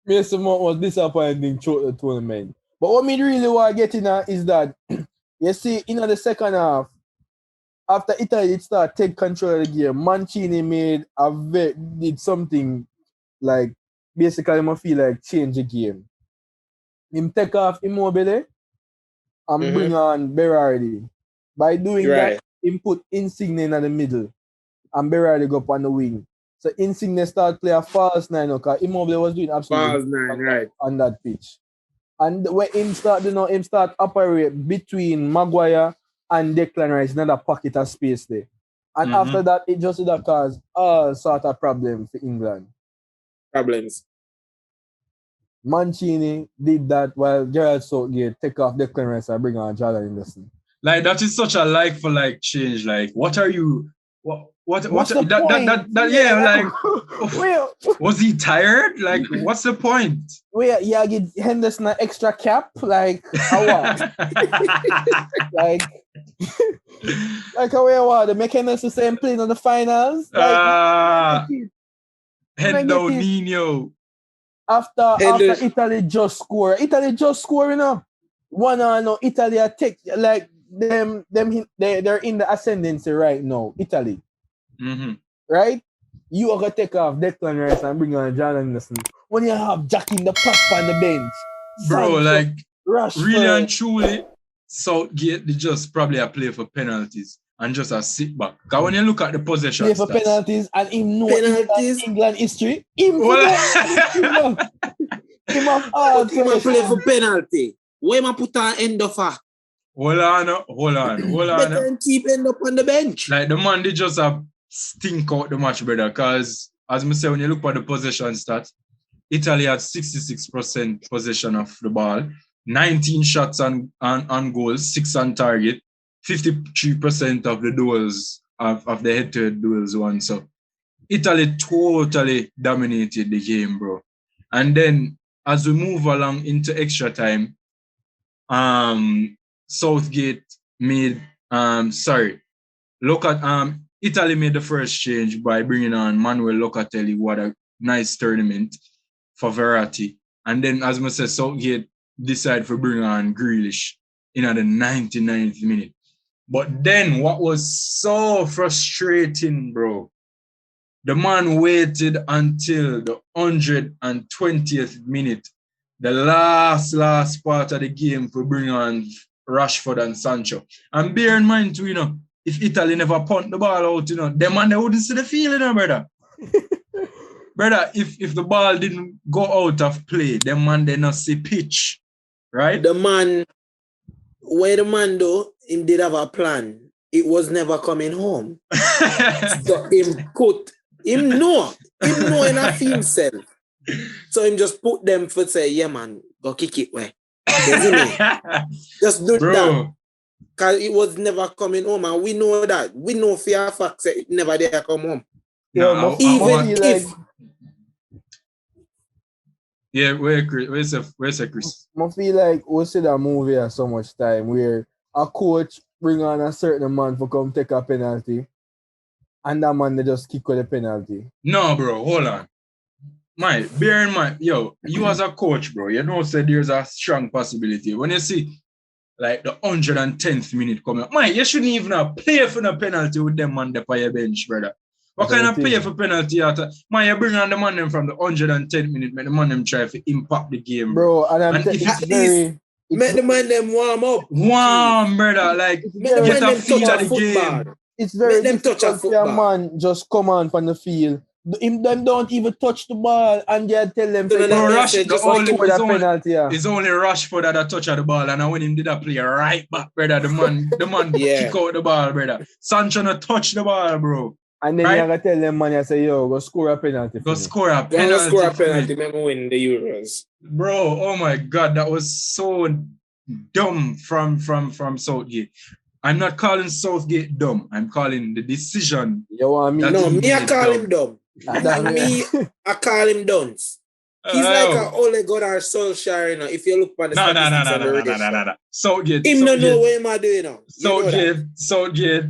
Mason Mount was disappointing throughout the tournament. But what me really want to get in is that you see, in the second half, after Italy started take control of the game, Mancini did something like, basically I feel like change the game. Him take off Immobile and bring on Berardi. By doing that, him put Insigne in the middle and Berardi go up on the wing. So Insigne start play a false nine because Immobile was doing absolutely false nine, on that pitch. And when him start operate between Maguire and Declan Rice, another pocket of space there. And after that, it just did cause all sort of problems for England. Problems. Mancini did that while Gerald Southgate take off Declan Rice and bring on Jordan Henderson. Like, that is such a like-for-like change. Like, what are you What What's the that, point? like was he tired? Like, what's the point? Yeah, give Henderson an extra cap, like what? like what? The make Henderson same playing on the finals? Head down, Nino. After Italy just score, you know. Italy take like they're in the ascendancy right now. Italy, right? You are gonna take off Declan Rice and bring on John Anderson when you have Jack in the pop on the bench, bro. Like Rashford. Really and truly, Southgate they just probably a play for penalties and just a sit back. Because when you look at the possession play for stats, penalties and him know England history. Him play for penalty. Where am I put an end of her? Hold on. Better and keep end up on the bench. Like the man, they just have stink out the match, brother. Because as I say, when you look at the possession stats, Italy had 66% possession of the ball, 19 shots on goals, 6 on target, 53% of the duels of the head-to-head duels won. So Italy totally dominated the game, bro. And then as we move along into extra time, Southgate made Italy made the first change by bringing on Manuel Locatelli, who had a nice tournament for Verratti. And then, as I said, Southgate decided to bring on Grealish in at the 99th minute. But then, what was so frustrating, bro, the man waited until the 120th minute, the last part of the game, to bring on Rashford and Sancho. And bear in mind, too, if Italy never punt the ball out, them man, they wouldn't see the field, brother. Brother, if the ball didn't go out of play, them man, they not see pitch, right? The man though, him did have a plan. It was never coming home. So him know in a himself. So him just put them for say, yeah man, go kick it way. Just do that. Because it was never coming home, and we know that. We know for a fact that it never dare come home. No, even if. Yeah, where's Chris? I feel like we see that movie at so much time where a coach bring on a certain man for come take a penalty, and that man they just kick with the penalty. No, bro, hold on. Bear in mind, you as a coach, bro, said there's a strong possibility. When you see like the 110th minute coming, you shouldn't even have play for the penalty with them man there for your bench, brother. What kind of play for penalty after? You bring on the man them from the 110th minute, make the man them try to impact the game, bro. And make the man them warm up. Warm, brother. Like, get a feel of the game. It's very difficult for a man just come on from the field. Them don't even touch the ball and they tell them it's only Rashford that touch the ball, and when him did that play right back, brother, the man kick out the ball, brother. Sancho not touch the ball, bro. And then you gotta tell them man, you say, yo, go score a penalty. Go score a penalty. Make me win the Euros. Bro, oh my god, that was so dumb from Southgate. I'm not calling Southgate dumb. I'm calling the decision. I call him dumb. I call him dunce. He's like an Ole Gunnar Solskjaer, If you look at the statistics no. Southgate. Him don't know what am I doing now. Southgate.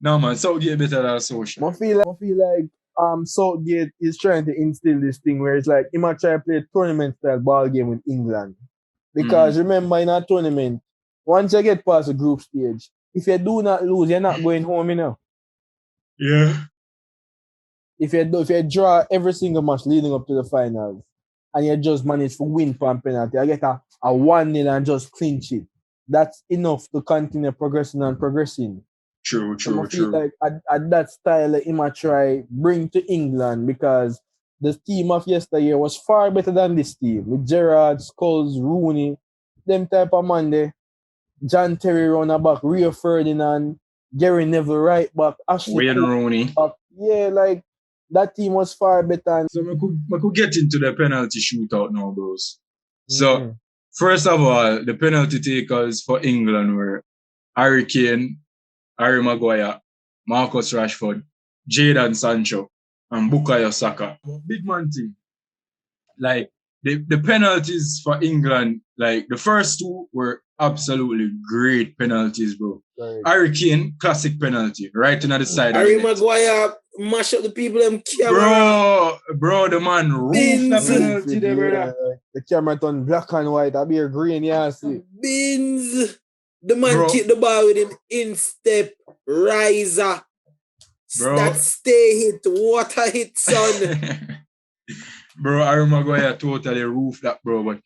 No man, Southgate better than Solskjaer. I feel like Southgate is trying to instill this thing where it's like he might try to play a tournament style ball game with England. Because remember in a tournament, once you get past the group stage, if you do not lose, you're not going home, Yeah. If you draw every single match leading up to the finals and you just manage to win for a penalty, I get a 1-0 and just clinch it. That's enough to continue progressing. True. I feel like at that style he might try bring to England because the team of yesteryear was far better than this team. With Gerrard, Scholes, Rooney, them type of man there. John Terry round the back, Rio Ferdinand, Gary Neville right back, Ashley Wayne Rooney. Yeah, like that team was far better. So we could get into the penalty shootout now, bros. So first of all, the penalty takers for England were Harry Kane, Harry Maguire, Marcus Rashford, Jadon Sancho, and Bukayo Saka. Big man thing. Like, the penalties for England, like, the first two were absolutely great penalties, bro. Right. Harry Kane, classic penalty, right in the side of Harry the net. Maguire mash up the people them camera. Bro, the man roofed the Bins. penalty there, brother. The camera turned black and white. I be a green, yeah, see. Bins. The man Bro. kicked the ball with him instep riser. Bro. That stay hit, water hit, son. Bro, Harry Maguire totally roofed that, bro. But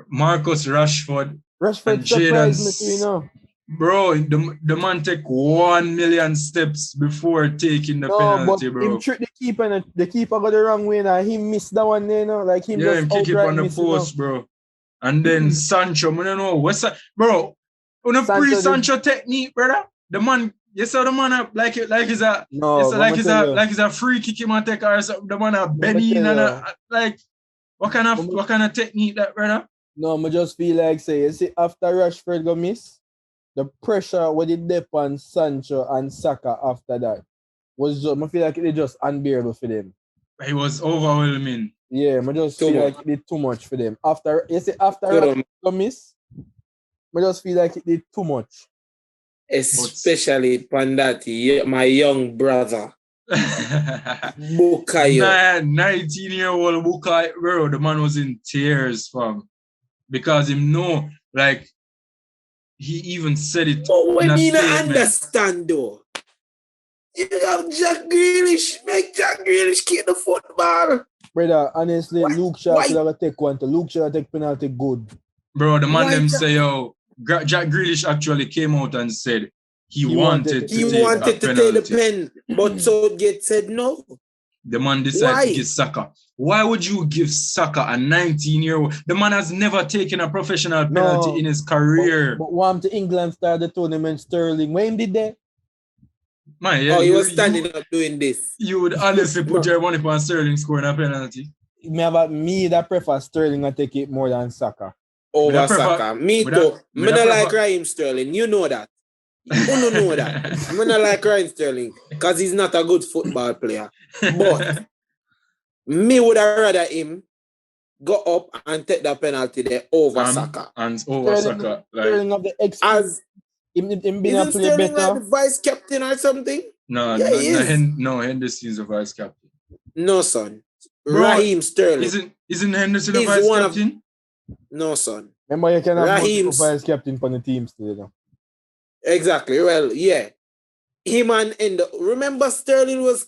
Marcus Rashford and surprised me too, you know. Bro, the man take 1 million steps before taking the penalty, bro. Him trick the keeper and the keeper got the wrong way and he missed that one there, you know. Like him just him kick it on the post, bro. And then Sancho, I don't know what's that, bro. On a pre-Sancho technique, brother. The man, you saw the man up like it's a free kick him and take or something. The man a bending and like what kind of technique that, brother? No, I just feel like say you see after Rashford go miss, the pressure with the dip on Sancho and Saka after that was just, I feel like it just unbearable for them. It was overwhelming. Yeah, I just feel like it did too much for them. After Rashford go miss, I just feel like it did too much. Especially Pandati, my young brother. Bukayo. 19-year-old Bukayo, bro, the man was in tears, fam. Because him know, like, he even said it. But when you don't understand, though, you have Jack Grealish, make Jack Grealish kick the football. Brother, honestly, Luke Shaw could have take one. Luke Shaw take penalty good. Bro, the man them say, yo, Jack Grealish actually came out and said he wanted to take the pen, but Southgate said no. The man decided to give Saka. Why would you give Saka, a 19-year-old? The man has never taken a professional penalty in his career. But want to England start the tournament, Sterling. When did they? Man, yeah, he was standing up doing this. You would honestly put your money on Sterling scoring a penalty. Me that prefer Sterling and take it more than Saka. Over Saka. Me too. I don't like Raheem Sterling. You know that. You don't know that. I don't like Raheem Sterling because he's not a good football player. But me would have rather him go up and take the penalty there over Saka. And over Saka. Sterling of the experience. Him being a player better. Like the vice captain or something? No, Henderson is a vice captain. No, son. Bro, Raheem Sterling. Isn't Henderson a vice captain? No, son. Remember, you can have multiple vice captain for the team still, you know. Exactly. Well, yeah. Him and remember Sterling was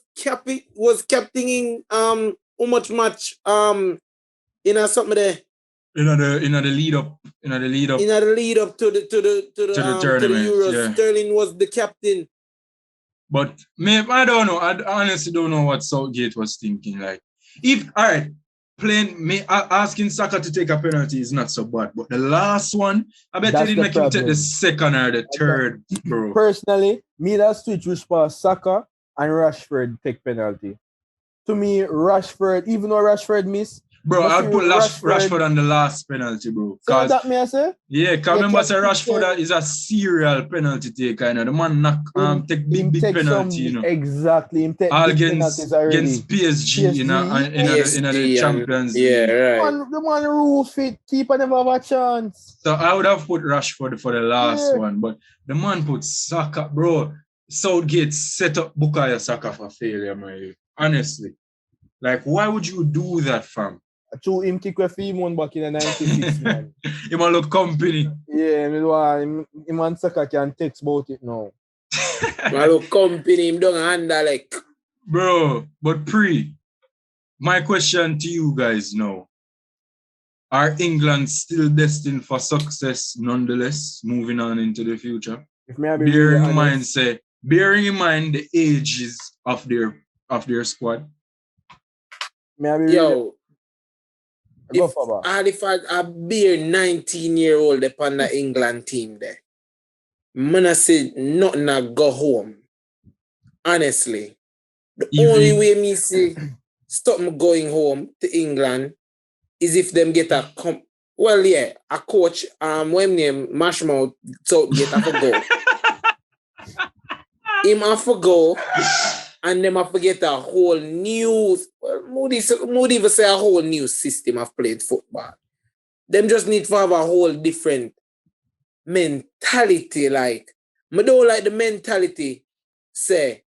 captaining how much match something there. In the lead up to the tournament. Euros. Yeah. Sterling was the captain. But I don't know. I honestly don't know what Southgate was thinking. Like, asking Saka to take a penalty is not so bad. But the last one, I bet they didn't make him take the second or the third, bro. Personally, me that switch was for Saka and Rashford take penalty. To me, Rashford, even though Rashford missed, bro, I'd put Rashford on the last penalty, bro. So that me I say? Yeah, because remember, Rashford is a serial penalty taker. You know, the man take big penalty, you know. Exactly. Him take all against PSG in the Champions League. Yeah, right. The man roof it, keeper never have a chance. So I would have put Rashford for the last one, but the man put Saka, bro. Southgate set up Bukayo Saka for failure, man. Honestly. Like, why would you do that, fam? I threw him kick with him one back in the 96, man. He might look company. Yeah, him and Saka can text about it now. I look company, him don't handle like. Bro, but my question to you guys now. Are England still destined for success nonetheless, moving on into the future? Bearing in mind the ages of their squad. If I be a 19-year-old upon the England team there, I'm gonna say nothing to go home. Honestly. Only way me say stop me going home to England is if them get a coach, when name Mashmouth Southgate have to go. him have to go and them have to get a whole new, Moody even say a whole new system of played football. Them just need to have a whole different mentality. Like, I don't like the mentality say,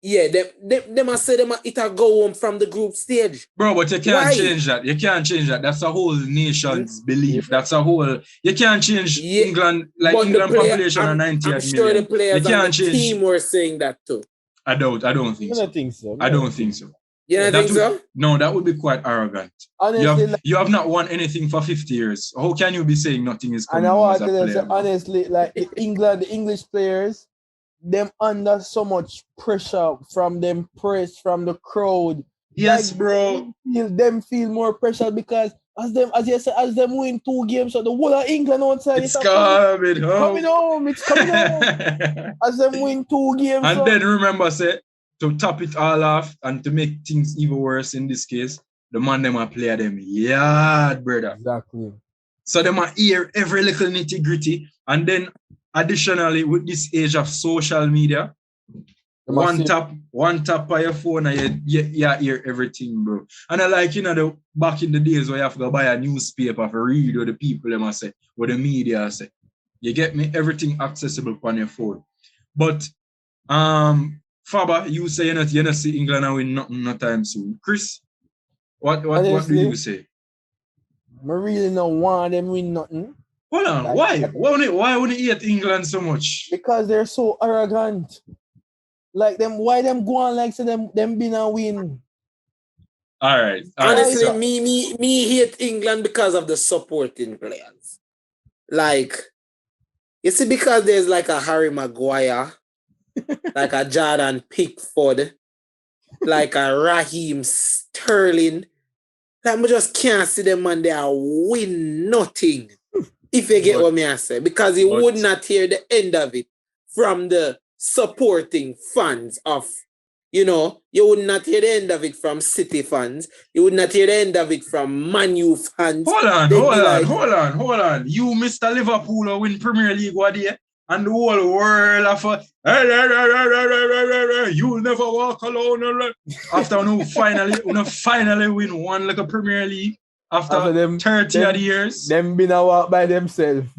yeah, them must say it'll go home from the group stage. Bro, but you can't change that. You can't change that. That's a whole nation's belief. That's a whole... You can't change England, like England population of 90 million. I'm sure the players you on can't the change. team were saying that too. I don't think so. I don't think so. You don't think so? No, that would be quite arrogant. Honestly, you have not won anything for 50 years. How can you be saying nothing is coming as a player? Say, honestly, like the English players, them under so much pressure from them press, from the crowd. Yes, like, bro. Them feel more pressure because as them win 2 games, so the whole of England outside it's coming home. It's coming home. As them win 2 games. And then remember, say, to top it all off and to make things even worse in this case, the man them a play them yard, brother. Exactly. So them a hear every little nitty-gritty. And then additionally, with this age of social media, one tap on your phone and you hear everything, bro. And I like, back in the days where you have to go buy a newspaper for read what the people them say, what the media say. You get me? Everything accessible on your phone. But Faba, you say you not see England and win nothing no time soon. Chris, what do you say? I really don't want them win nothing. Hold on, like, why would you hate England so much? Because they're so arrogant. Like them, why them go on like say them been a win? All right. Honestly, me hate England because of the supporting players. Like, you see, because there's like a Harry Maguire, like a Jordan Pickford, like a Raheem Sterling. Like, I just can't see them and they are win nothing. If you get what I say. Because you would not hear the end of it from the supporting fans of, you would not hear the end of it from City fans. You would not hear the end of it from Man U fans. Hold on. You, Mr. Liverpool, will win Premier League what day? And the whole world of you'll never walk alone. After we finally win one like a Premier League after them 30 years. Them been a walk by themselves.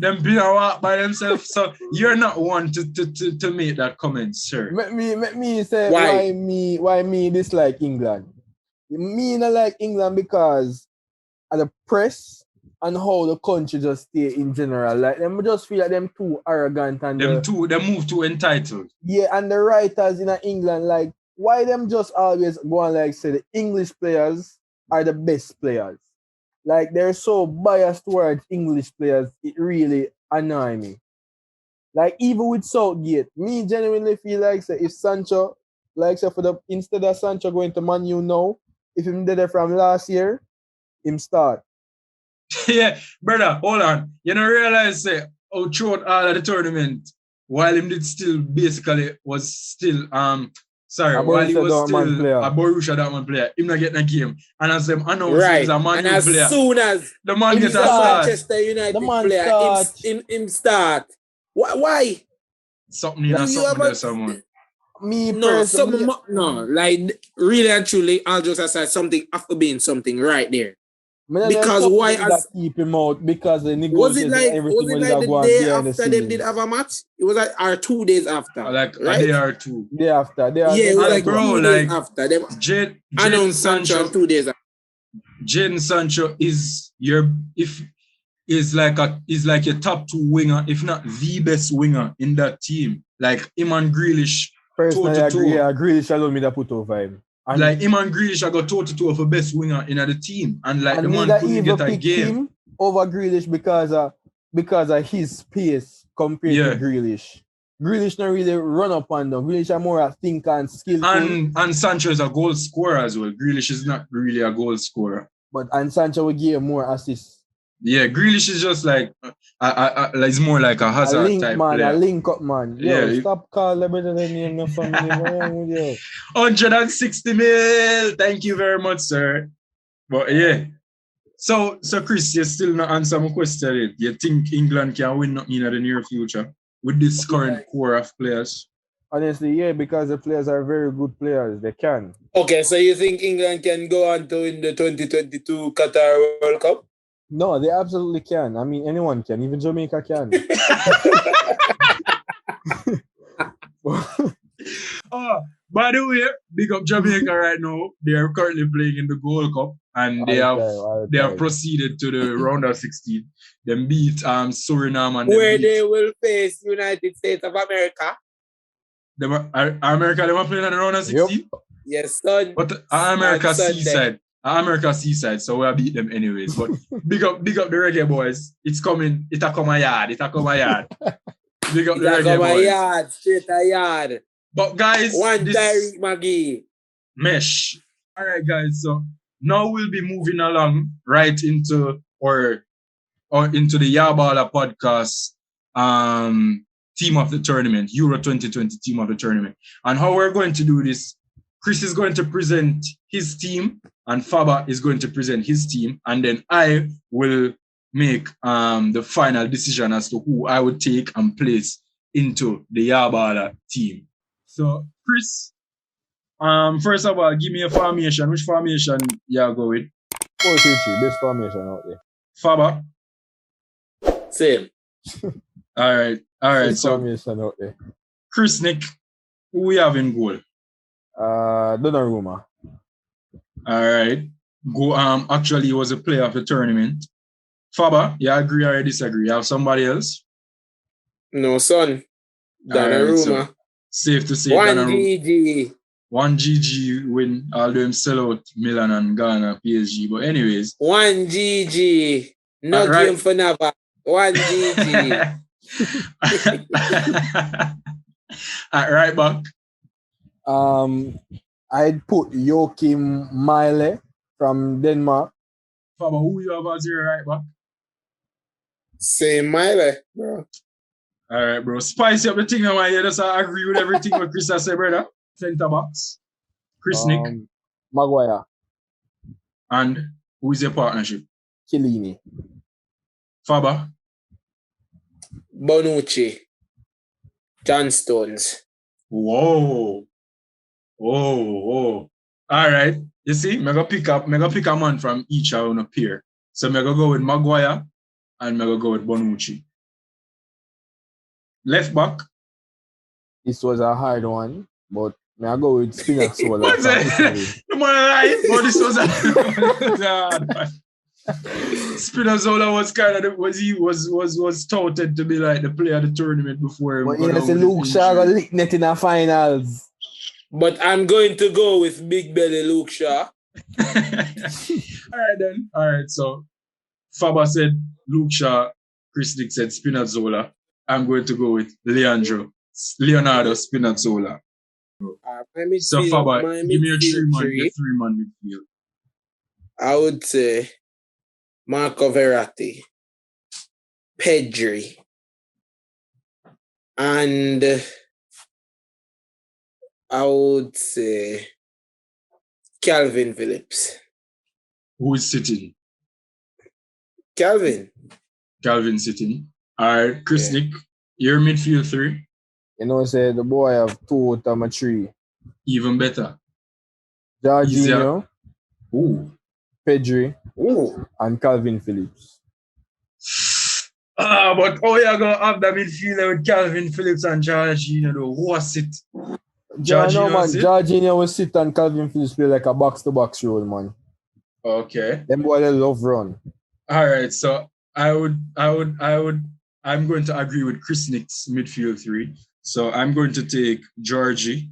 So you're not one to make that comment, sir. Let me say why me dislike England. Me not like England because of the press and how the country just stay in general. Like, them just feel like them too arrogant and they move too entitled. Yeah, and the writers in England, like, why them just always go on like say the English players are the best players? Like, they're so biased towards English players, it really annoys me. Like, even with Southgate, me genuinely feel like say if Sancho, like say instead of Sancho going to Man U now, if him did it from last year, him start. Yeah, brother, hold on. You don't realize how throughout all of the tournament, while him did still basically was still while he was still a Borussia Dortmund player, him not getting a game. And as them announced him as a Man U player, as soon as the man gets a start, Manchester United player, him start. Why? Something there, someone. Like really and truly, I'll just aside something after being something right there. Because why keep him out because the negotiations was it like the day after them did have a match? It was like our 2 days after. Like right? a day or two. Day after. It was like bro, 2 days after them announced Sancho 2 days after. Jadon Sancho is like your top 2 winger, if not the best winger in that team. Like him and Grealish. Personally, I agree. Yeah, Grealish alone me that put over him. And like him and Grealish I got toe-to-toe of the best winger in the team. And like the man couldn't get a game. Him over Grealish because of his pace compared to Grealish. Grealish not really run up and down. Grealish are more a thinker and skillful. And Sancho is a goal scorer as well. Grealish is not really a goal scorer. And Sancho will give more assists. Yeah, Grealish is just like it's more like a Hazard type player. A link up man. Yo, stop calling the better than name the family. 160 mil. Thank you very much, sir. But yeah. So Chris, you still not answer my question. You think England can win in the near future? with this current core of players? Honestly, yeah, because the players are very good players. They can. Okay, so you think England can go on to win the 2022 Qatar World Cup? No, they absolutely can. I mean, anyone can. Even Jamaica can. By the way, big up Jamaica right now. They are currently playing in the Gold Cup and they have proceeded to the round of 16. They beat Suriname and where they will face United States of America. America, they were playing in the round of 16? Yep. Yes, son. But America seaside. America seaside, so we'll beat them anyways. But big up the reggae boys. It's coming. It's a come a yard. Big up the reggae boys. Yard, straight a yard. But guys, one Tyreek Maggie. Mesh. All right, guys. So now we'll be moving along right into into the Yaa Balla podcast team of the tournament, Euro 2020 team of the tournament. And how we're going to do this, Chris is going to present his team and Faba is going to present his team. And then I will make the final decision as to who I would take and place into the Yaa Balla team. So, Chris, first of all, give me a formation. Which formation you go with? 4-3-3, best formation out there. Faba? Same. All right. Best So, formation out there. Chris Nick, who we have in goal? Donnarumma. All right. Actually, he was a player of the tournament. Faba, you agree or disagree? You have somebody else? No, son. Donnarumma. Right, so safe to say GG. 1 GG win, although him sell out Milan and Ghana, PSG. But anyways. 1 GG. No game for never. 1 GG. At right back. I'd put Joachim Mæhle from Denmark. Faba, who you have as your right back? Same Mæhle, bro. All right, bro. Spice up the thing now. You just agree with everything what Chris has said, brother. Centre backs. Chris Nick. Maguire. And who is your partnership? Chiellini. Faba. Bonucci. John Stones. Whoa. All right. You see, I'm gonna pick a man from each of a pair. So I'm gonna go with Maguire and I'm gonna go with Bonucci. Left back. This was a hard one, but I go with Spinazzola. What's it? No more lying, but this was a hard one. Spinazzola was kind of was touted to be like the player of the tournament before. But you know, Luke Shaw got licked net in the finals. But I'm going to go with Big Belly Luke Shaw. All right then. All right. So Faba said Luke Shaw. Chris Nick said Spinazzola. I'm going to go with Leonardo Spinazzola. So Faba, give me a three-man midfield. I would say Marco Verratti, Pedri, and I would say Calvin Phillips. Who is sitting? Calvin sitting. All right, Chris Nick, your midfield three. You know, say the boy have 2 out of my 3. Even better. Jorginho, Pedri, and Calvin Phillips. But you're gonna have the midfielder with Calvin Phillips and Jorginho though. What's it? Jorginho will sit and Calvin Phillips play like a box-to-box role, man. Okay. Them boy they love run. All right, so I'm going to agree with Chris Nick's midfield three. So I'm going to take Georgie.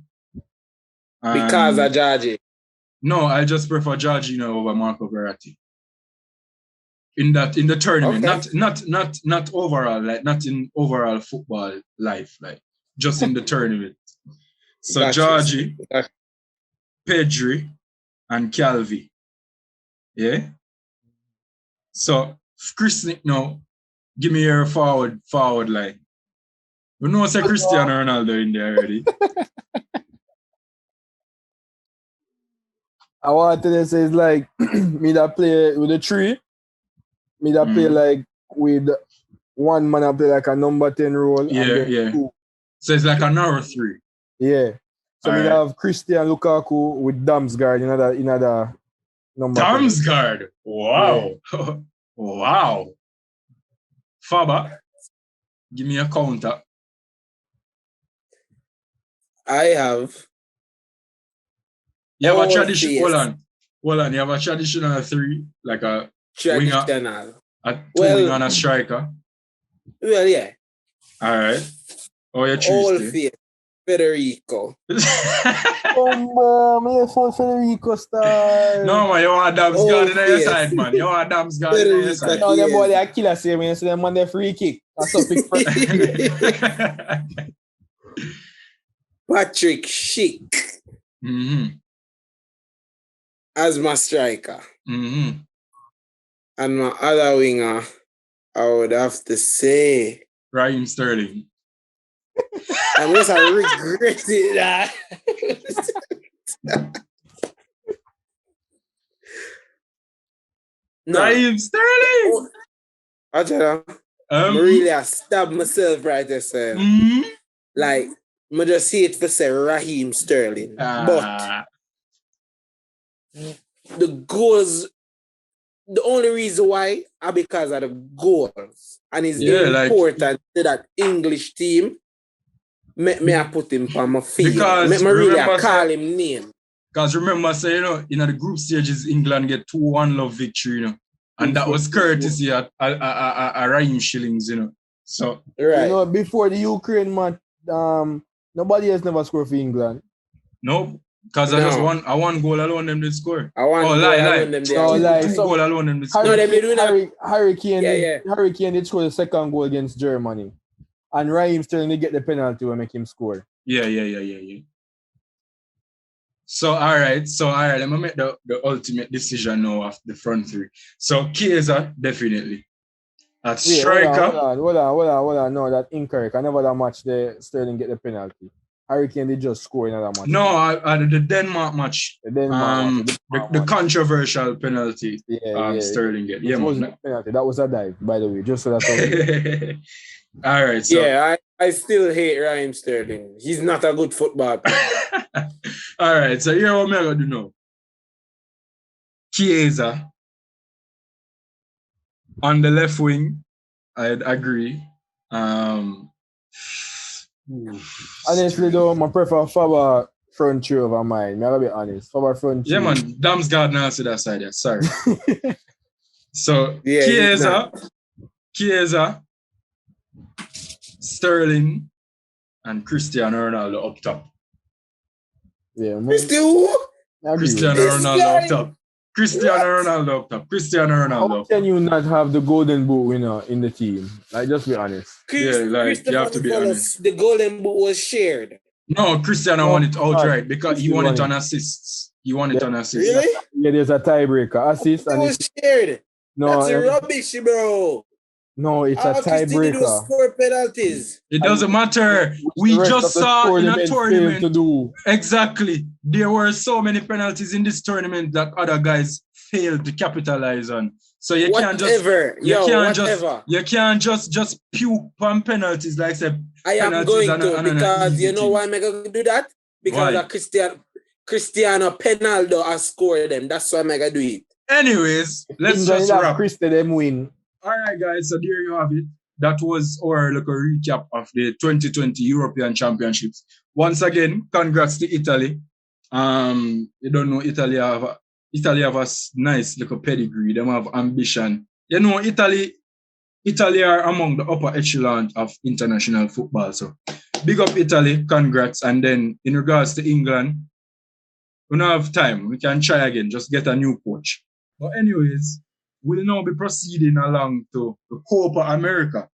Because of Georgie. No, I just prefer Jorginho over Marco Verratti. In the tournament, okay. not overall, like not in overall football life, like just in the tournament. So Georgie, Pedri, and Calvi. Yeah. So Chris Nick now, give me your forward line. You know, say Cristiano Ronaldo in there already. I wanted to say it's like me that play with the tree. Me that play like with one man up there like a number 10 role. Yeah, and then yeah. two. So it's like an hour 3. Yeah. So we Alright. have Christian Lukaku with Damsgaard in another number 10. Damsgaard. Wow. Wow. Faba, give me a counter. I have. You have a All tradition. face. Hold on. You have a traditional 3, like a winger, Traditional. a 2 Well- winger and a striker. Well, yeah. All right. Oh, you All choose. face. Federico. Me for Federico style. No, man, you want Damsgaard in your yes. side, man. You want Damsgaard in your side. No, them Yes. boy they are killer same when you see them on their free kick. That's a big first. Patrick Schick Mm-hmm. as my striker. Mm-hmm. And my other winger, I would have to say, Raheem Sterling. I guess I regretted that. No, Raheem Sterling. I tell you, I stabbed myself right there, sir. Mm-hmm. Like, I just see it for say Raheem Sterling. But the goals, the only reason why are because of the goals. And it's important to that English team. Me I put him on my field. Because Me really remember, call him name. Because remember, say, in the group stages, England get 2-1 love victory, And that was courtesy at Raheem Shillings, So, Right. Before the Ukraine match, nobody has never scored for England. no, because I just one goal alone them did score. Lie. Two goal alone them did score. No, they do that. Harry Kane did score the second goal against Germany. And Raheem Sterling did get the penalty and make him score. Yeah. So, all right. Let me make the ultimate decision now of the front 3. So, Chiesa, definitely. At striker. Hold on. No, that's incorrect. I never that match the Sterling get the penalty. Harry Kane did just score in another match. No, the Denmark match. The controversial penalty. Sterling get. Yeah, man. Penalty. That was a dive, by the way. Just so that's all. All right. So. Yeah, I still hate Raheem Sterling. He's not a good football player. All right. So here what I'm going to do now. Chiesa on the left wing, I'd agree. Honestly, though, I prefer Faba front 3 over mine. I'm going to be honest. Faba front 3. Yeah, man. Damsgaard now to that side. Yeah. Sorry. So, Yeah, Chiesa, Sterling, and Cristiano Ronaldo up top. Yeah, Cristiano Ronaldo up top. How can you not have the Golden Boot winner in the team? Like, just be honest. You have to be honest. The Golden Boot was shared. No, Cristiano won it outright because he won it on assists. Really? Yeah, there's a tiebreaker. Assist and it was shared. No, that's rubbish, bro. No, it's a tiebreaker. Score penalties. It doesn't matter. We just saw in a tournament. Exactly. There were so many penalties in this tournament that other guys failed to capitalize on. So you can't just puke on penalties like say. I am going to because you know why I'm going to do that? Because of Cristiano Penaldo has scored them. That's why I'm going to do it. Anyways, let's just wrap. Them win. All right, guys. So there you have it. That was our little recap of the 2020 European Championships. Once again, congrats to Italy. You don't know Italy have a nice little pedigree. They have ambition. You know, Italy are among the upper echelon of international football. So big up Italy, congrats. And then in regards to England, we don't have time. We can try again. Just get a new coach. But anyways, we'll now be proceeding along to the Copa America.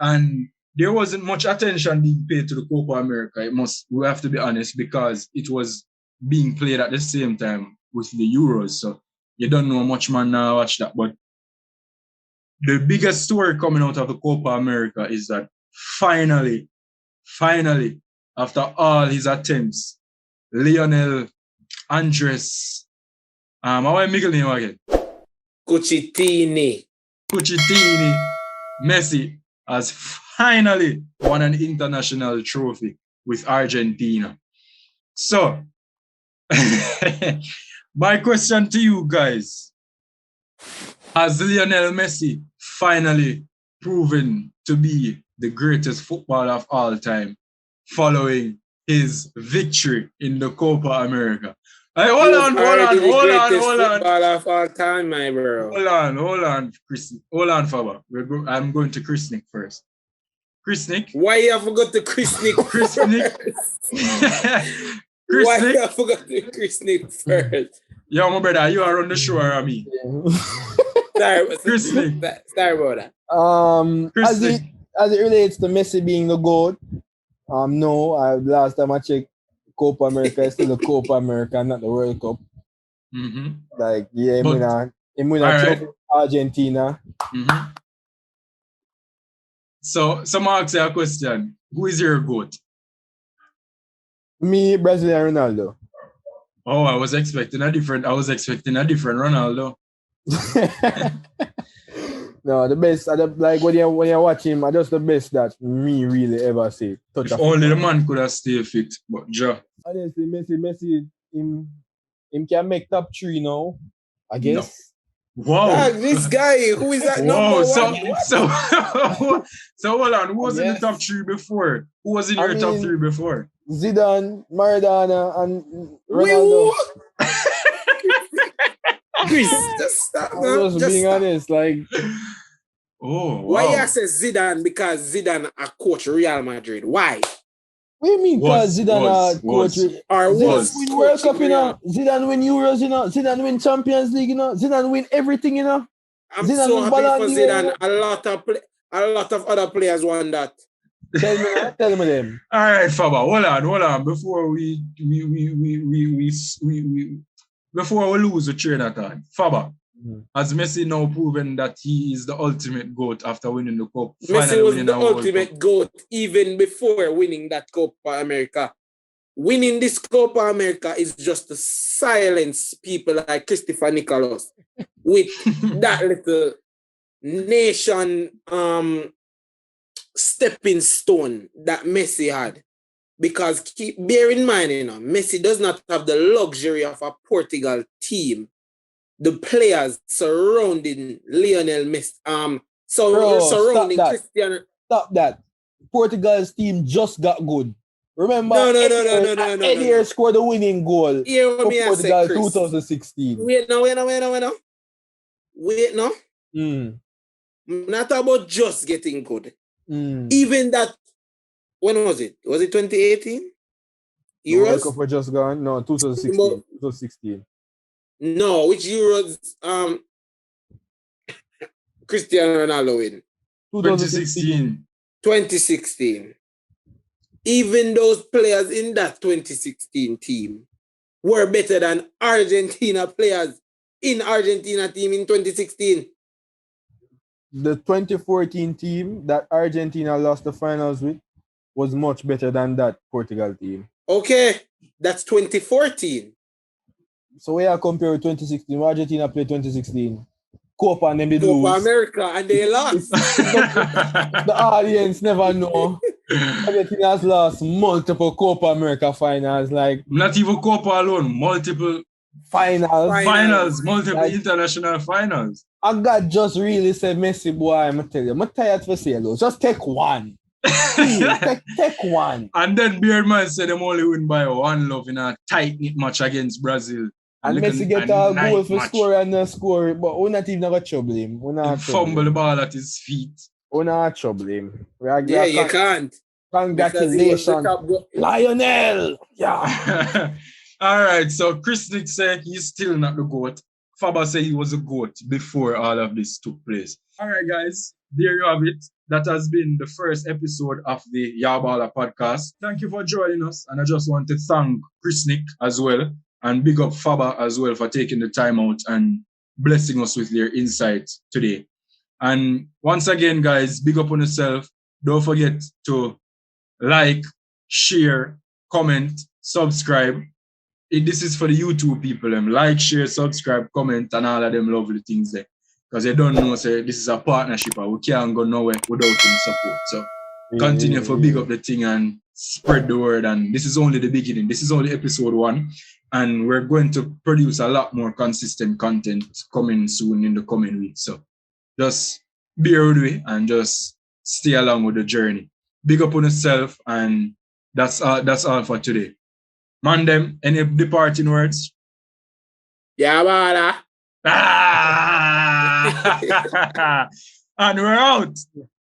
And there wasn't much attention being paid to the Copa America. We have to be honest, because it was being played at the same time with the Euros. So you don't know much man now watch that. But the biggest story coming out of the Copa America is that finally, after all his attempts, Lionel Andres, how am I middle name again? Cucitini, Messi has finally won an international trophy with Argentina. So, my question to you guys, has Lionel Messi finally proven to be the greatest footballer of all time following his victory in the Copa America? Hey, hold on. Footballer of all time, my bro. Hold on, Chris. Hold on, Faba. I'm going to Chris Nick first. Chris Nick? Why you forgot to Chris Nick Chris Nick? Why you forgot to Chris Nick first? Yo, my brother, you are on the show or me? Sorry, Chris Nick. Sorry about that. As it relates to Messi being the GOAT, no, last time I checked, Copa America is still the Copa America, not the World Cup. Mm-hmm. Like, yeah, I'm gonna Argentina. Mm-hmm. So, someone ask you a question. Who is your GOAT? Me, Brazilian Ronaldo. Oh, I was expecting a different Ronaldo. No, the best. Like when you watch him, just the best that me really ever see. If only the man could have stayed fit, but ja. Honestly, Messi, him can make top 3 now, I guess. No. Wow. This guy, who is that number one? So hold on. Who was in the top 3 before? Who was in your top 3 before? Zidane, Maradona, and Ronaldo. Chris, just stop. Just being honest, like. Oh, wow. Why you say Zidane? Because Zidane a coach Real Madrid. Why? What do you mean? Because Zidane coach win World Cup, you know. Zidane win Euros, you know. Zidane win Champions League, you know. Zidane win everything, you know. I'm Zidane so happy Balla for Zidane. A lot of other players won that. Tell me them. All right, Faba, hold on. Before we lose the train of thought, Faba, has Messi now proven that he is the ultimate GOAT after winning the cup? Messi was the ultimate GOAT even before winning that Copa America. Winning this Copa America is just to silence people like Christopher Nicholas with that little nation stepping stone that Messi had. Because bear in mind, you know, Messi does not have the luxury of a Portugal team. The players surrounding Lionel Messi, surrounding Cristiano. Stop that. Portugal's team just got good. Remember? No. Eddie scored the winning goal for Portugal 2016. Wait no. Not about just getting good. Even that. When was it? Was it 2018? Euros? World Cup were just gone? No, 2016. No, which Euros Cristiano Ronaldo win? 2016. Even those players in that 2016 team were better than Argentina players in Argentina team in 2016. The 2014 team that Argentina lost the finals with was much better than that Portugal team. Okay, that's 2014. So we are comparing 2016. Argentina played 2016. Copa and them did lose. Copa America and they lost. The audience never know. Argentina has lost multiple Copa America finals. Like not even Copa alone, multiple finals, multiple like, international finals. I got just really said Messi boy, I'm tell you, I'm tired for say though. Just take one. take one. And then Beardman said them only win by 1-0 in a tight-knit match against Brazil. And Messi get a goal for score and not score, but we're not even going to trouble him. Fumble the ball at his feet. We're not trouble him. You can't. Congratulations, Lionel! Yeah. All right, so Chris Nick said he's still not the GOAT. Faba said he was a GOAT before all of this took place. All right, guys, there you have it. That has been the first episode of the Yaa Balla podcast. Thank you for joining us. And I just want to thank Chris Nick as well. And big up Faba as well for taking the time out and blessing us with their insights today. And once again, guys, big up on yourself. Don't forget to like, share, comment, subscribe. This is for the YouTube people. Like, share, subscribe, comment, and all of them lovely things there. Because they don't know, say, this is a partnership and we can't go nowhere without any support. So continue for big up the thing and spread the word. And this is only the beginning. This is only episode 1. And we're going to produce a lot more consistent content coming soon in the coming weeks. So just bear with me and just stay along with the journey. Big up on yourself, and that's all for today. Man, them, any departing words? Yaa Balla. Ah! And we're out.